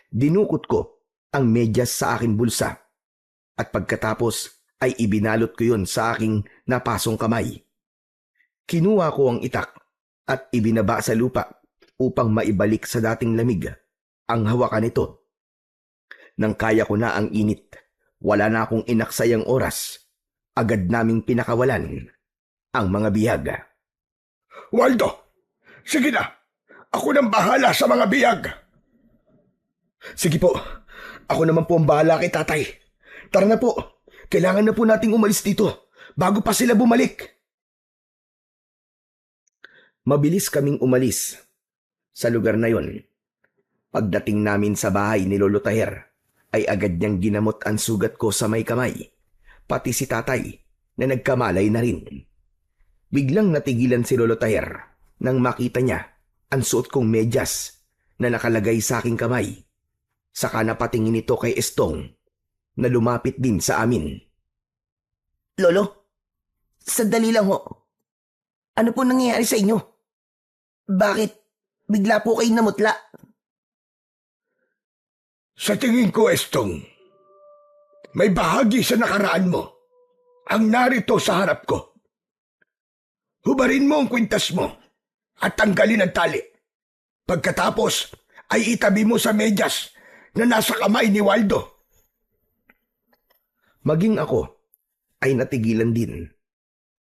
Dinukot ko ang medyas sa aking bulsa at pagkatapos ay ibinalot ko yon sa aking napasong kamay. Kinuha ko ang itak at ibinaba sa lupa upang maibalik sa dating lamig ang hawakan nito. Nang kaya ko na ang init, wala na akong inaksayang oras. Agad naming pinakawalan ang mga bihag. Waldo, sige na. Ako nang bahala sa mga bihag. Sige po. Ako naman po ang bahala kay tatay. Tara na po. Kailangan na po nating umalis dito bago pa sila bumalik. Mabilis kaming umalis sa lugar na yon. Pagdating namin sa bahay ni Lolo Tahir, ay agad niyang ginamot ang sugat ko sa may kamay, pati si tatay na nagkamalay na rin. Biglang natigilan si Lolo Tahir nang makita niya ang suot kong medyas na nakalagay sa aking kamay. Saka napatingin ito kay Estong na lumapit din sa amin. Lolo, sandali lang ho. Ano po nangyayari sa inyo? Bakit bigla po kayo namutla? Sa tingin ko, Estong, may bahagi sa nakaraan mo ang narito sa harap ko. Hubarin mo ang kwintas mo at tanggalin ang tali. Pagkatapos ay itabi mo sa medyas na nasa kamay ni Waldo. Maging ako ay natigilan din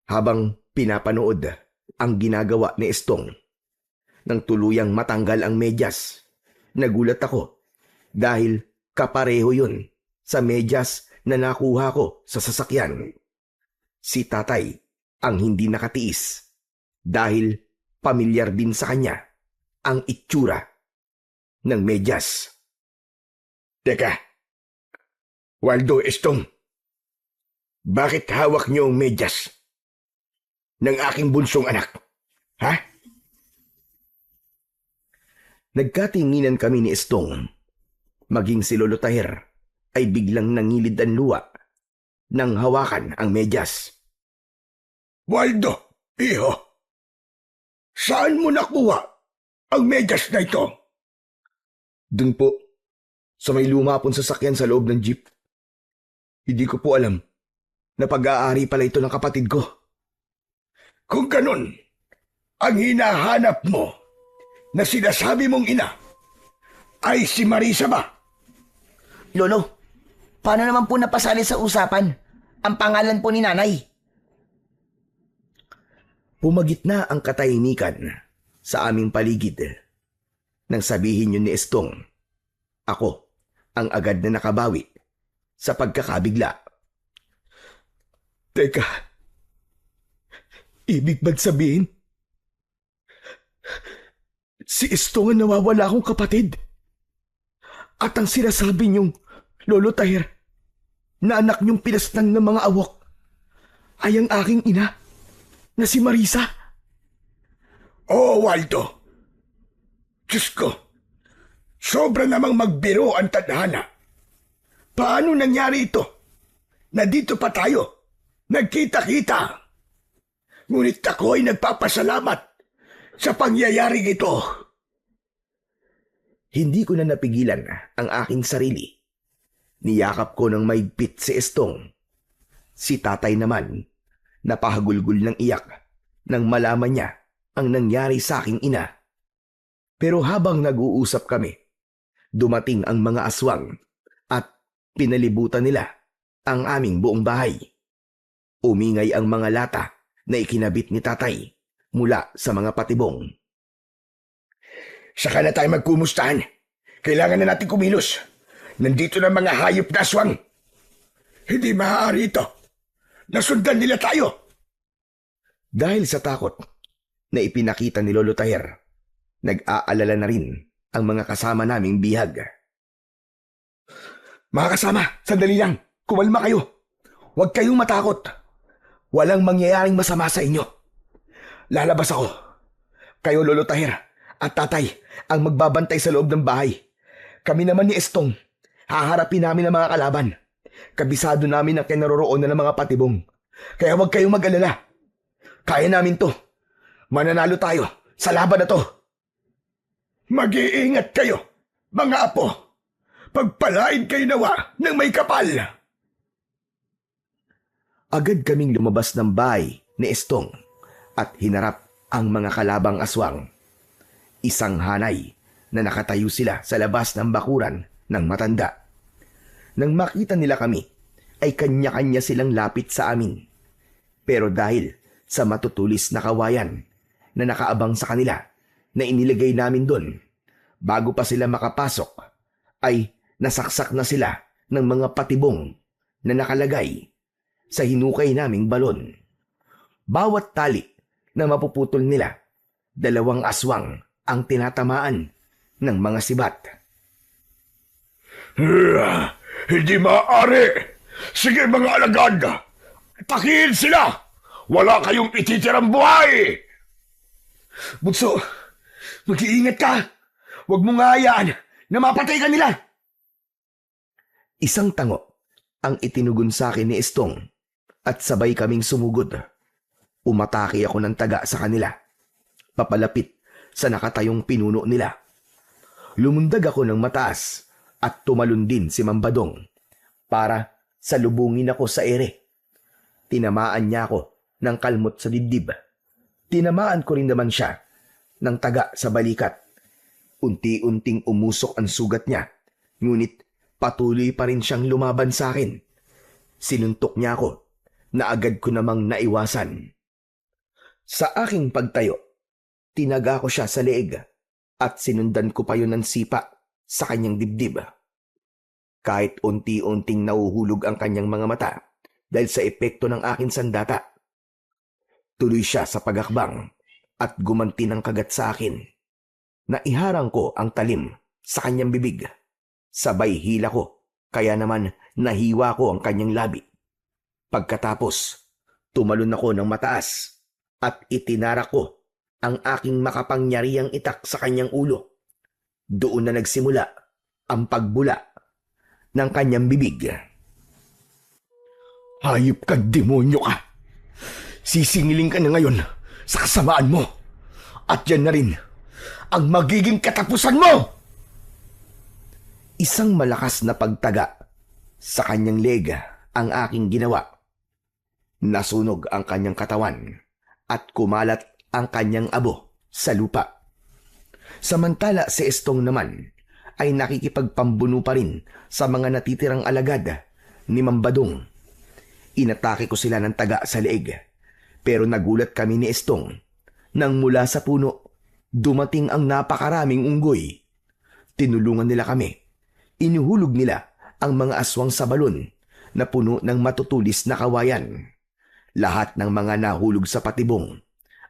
habang pinapanood ang ginagawa ni Estong. Nang tuluyang matanggal ang medyas, nagulat ako dahil kapareho yun sa medyas na nakuha ko sa sasakyan. Si tatay ang hindi nakatiis dahil pamilyar din sa kanya ang itsura ng medyas. Teka, Waldo, Estong, bakit hawak niyo ang medyas ng aking bunsong anak? Ha? Nagkatinginan kami ni Estong. Maging si Lolo Tahir ay biglang nangilid ang luwa nang hawakan ang medyas. Waldo, iho, saan mo nakuha ang medyas na ito? Dun po, sa may luma pong sasakyan sa loob ng jeep. Hindi ko po alam na pag-aari pala ito ng kapatid ko. Kung ganun, ang hinahanap mo na sinasabi mong ina ay si Marisa ba? Lolo, paano naman po napasali sa usapan ang pangalan po ni nanay? Pumagitna ang katahimikan sa aming paligid. Nang sabihin yun ni Estong, ako ang agad na nakabawi sa pagkakabigla. Teka, ibig ba't sabihin? Si Estong ang nawawala akong kapatid. At ang sinasabi niyong Lolo Tahir na anak niyong pinastan ng mga awok ay ang aking ina na si Marisa. Oh, Waldo. Diyos ko, sobra namang magbiro ang tadhana. Paano nangyari ito? na dito pa tayo. Nagkita-kita. Ngunit ako ay nagpapasalamat sa pangyayaring ito. Hindi ko na napigilan ang aking sarili. Niyakap ko ng maigpit si Estong. Si tatay naman, napahagulgol ng iyak nang malaman niya ang nangyari sa aking ina. Pero habang nag-uusap kami, dumating ang mga aswang at pinalibutan nila ang aming buong bahay. Umingay ang mga lata na ikinabit ni tatay mula sa mga patibong. Saka na tayo magkumustahan. Kailangan na natin kumilos. Nandito na mga hayop na aswang. Hindi maaari ito. Nasundan nila tayo. Dahil sa takot na ipinakita ni Lolo Taher, nag-aalala na rin ang mga kasama naming bihag. Mga kasama, sandali lang. Kumalma kayo. Huwag kayong matakot. Walang mangyayaring masama sa inyo. Lalabas ako. Kayo, Lolo Taher, at tatay ang magbabantay sa loob ng bahay. Kami naman ni Estong, haharapin namin ang mga kalaban. Kabisado namin ang kinaroroonan ng mga patibong. Kaya huwag kayong mag-alala. Kaya namin to. Mananalo tayo sa laban na to. Mag-iingat kayo, mga apo. Pagpalain kayo nawa ng may kapal. Agad kaming lumabas ng bahay ni Estong at hinarap ang mga kalabang aswang. Isang hanay na nakatayo sila sa labas ng bakuran ng matanda. Nang makita nila kami, ay kanya-kanya silang lapit sa amin. Pero dahil sa matutulis na kawayan na nakaabang sa kanila na inilagay namin doon, bago pa sila makapasok, ay nasaksak na sila ng mga patibong na nakalagay sa hinukay naming balon. Bawat tali na mapuputol nila, 2 aswang ang tinatamaan ng mga sibat. Hindi maaari! Sige mga alagad! Takihin sila! Wala kayong ititirang buhay! Bunso, mag-iingat ka. Huwag mong hayaan na mapatay ka nila. Isang tango ang itinugon sa akin ni Estong at sabay kaming sumugod. Umatake ako ng taga sa kanila, papalapit sa nakatayong pinuno nila. Lumundag ako ng mataas at tumalon din si Mambadong para salubungin ako sa ere. Tinamaan niya ako ng kalmot sa dibdib. Tinamaan ko rin naman siya ng taga sa balikat. Unti-unting umusok ang sugat niya, ngunit patuloy pa rin siyang lumaban sa akin. Sinuntok niya ako na agad ko namang naiwasan. Sa aking pagtayo, tinaga ko siya sa leeg at sinundan ko pa yun ng sipa sa kanyang dibdib. Kahit unti-unting nauhulog ang kanyang mga mata dahil sa epekto ng aking sandata, tuloy siya sa pagakbang at gumanti ng kagat sa akin. Naiharang ko ang talim sa kanyang bibig. Sabay hila ko, kaya naman nahiwa ko ang kanyang labi. Pagkatapos, tumalon ako ng mataas at itinarak ko ang aking makapangyarihang itak sa kanyang ulo. Doon na nagsimula ang pagbula ng kanyang bibig. Hayop ka, demonyo ka. Sisingiling ka na ngayon sa kasamaan mo. At yan na rin ang magiging katapusan mo! Isang malakas na pagtaga sa kanyang leg ang aking ginawa. Nasunog ang kanyang katawan at kumalat ang kanyang abo sa lupa. Samantala si Estong naman ay nakikipagpambuno pa rin sa mga natitirang alagad ni Mambadong. Inatake ko sila ng taga sa leeg, pero nagulat kami ni Estong nang mula sa puno dumating ang napakaraming unggoy. Tinulungan nila kami. Inuhulog nila ang mga aswang sa balon na puno ng matutulis na kawayan. Lahat ng mga nahulog sa patibong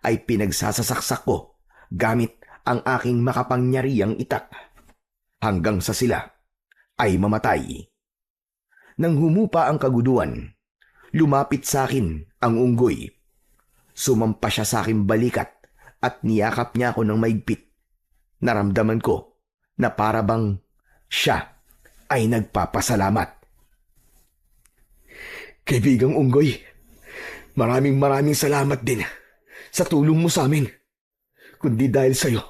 ay pinagsasasaksak ko gamit ang aking makapangyarihang itak hanggang sa sila ay mamatay. Nang humupa ang kaguduan, lumapit sa akin ang unggoy. Sumampa siya sa aking balikat at niyakap niya ako ng maigpit. Naramdaman ko na para bang siya ay nagpapasalamat. Kaibigang Unggoy, maraming salamat din sa tulong mo sa amin. Kundi dahil sa'yo,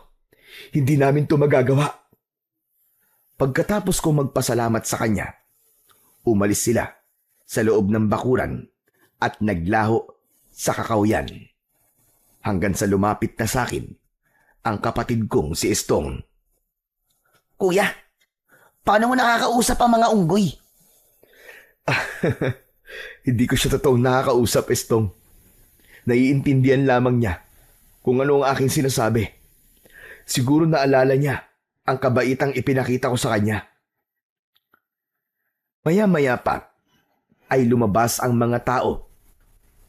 hindi namin to magagawa. Pagkatapos kong magpasalamat sa kanya, umalis sila sa loob ng bakuran at naglaho sa kakauyan. Hanggang sa lumapit na sa akin ang kapatid kong si Estong. Kuya, paano mo nakakausap ang mga unggoy? Hindi ko siya totoong nakakausap, Estong. Naiintindihan lamang niya kung ano ang aking sinasabi. Siguro naalala niya ang kabaitang ipinakita ko sa kanya. Maya-maya pa ay lumabas ang mga tao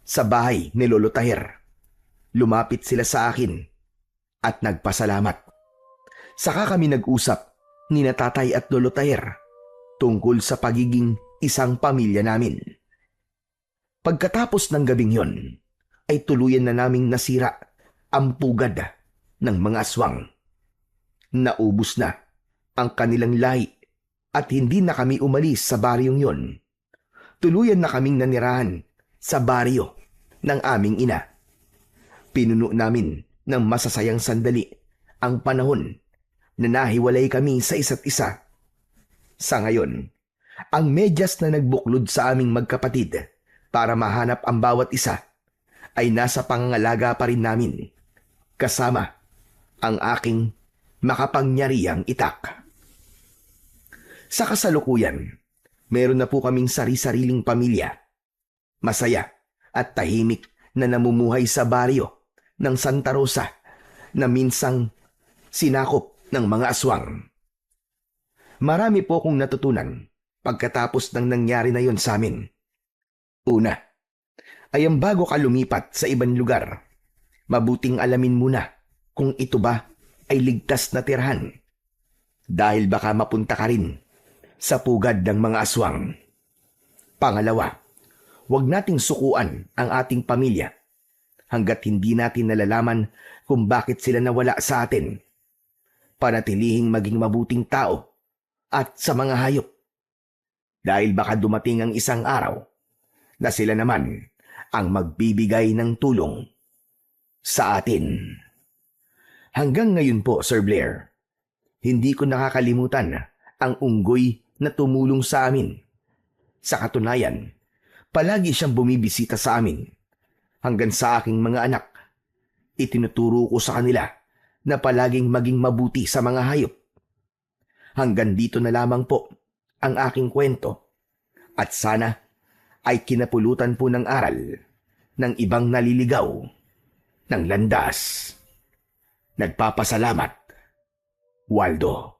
sa bahay ni Lolo Tahir. Lumapit sila sa akin at nagpasalamat. Saka kami nag-usap ni Tatay at Lolo Tahir tungkol sa pagiging isang pamilya namin. Pagkatapos ng gabing yon, ay tuluyan na naming nasira ang pugad ng mga aswang. Naubos na ang kanilang lahi at hindi na kami umalis sa baryong yon. Tuluyan na kaming nanirahan sa baryo ng aming ina. Pinuno namin ng masasayang sandali ang panahon na nahiwalay kami sa isa't isa. Sa ngayon, ang medyas na nagbuklod sa aming magkapatid para mahanap ang bawat isa ay nasa pangangalaga pa rin namin, kasama ang aking makapangyarihang itak. Sa kasalukuyan, meron na po kaming sari-sariling pamilya. Masaya at tahimik na namumuhay sa baryo ng Santa Rosa na minsang sinakop ng mga aswang. Marami po akong natutunan pagkatapos ng nangyari na yon sa amin. Una, ay ang bago ka lumipat sa ibang lugar, mabuting alamin muna kung ito ba ay ligtas na tirahan. Dahil baka mapunta ka rin sa pugad ng mga aswang. Pangalawa, huwag nating sukuan ang ating pamilya hanggat hindi natin nalalaman kung bakit sila nawala sa atin. Panatilihing maging mabuting tao at sa mga hayop. Dahil baka dumating ang isang araw na sila naman ang magbibigay ng tulong sa atin. Hanggang ngayon po, Sir Blair, hindi ko nakakalimutan ang unggoy na tumulong sa amin. Sa katunayan, palagi siyang bumibisita sa amin. Hanggang sa aking mga anak, itinuturo ko sa kanila na palaging maging mabuti sa mga hayop. Hanggang dito na lamang po ang aking kwento. At sana ay kinapulutan po ng aral ng ibang naliligaw ng landas. Nagpapasalamat, Waldo.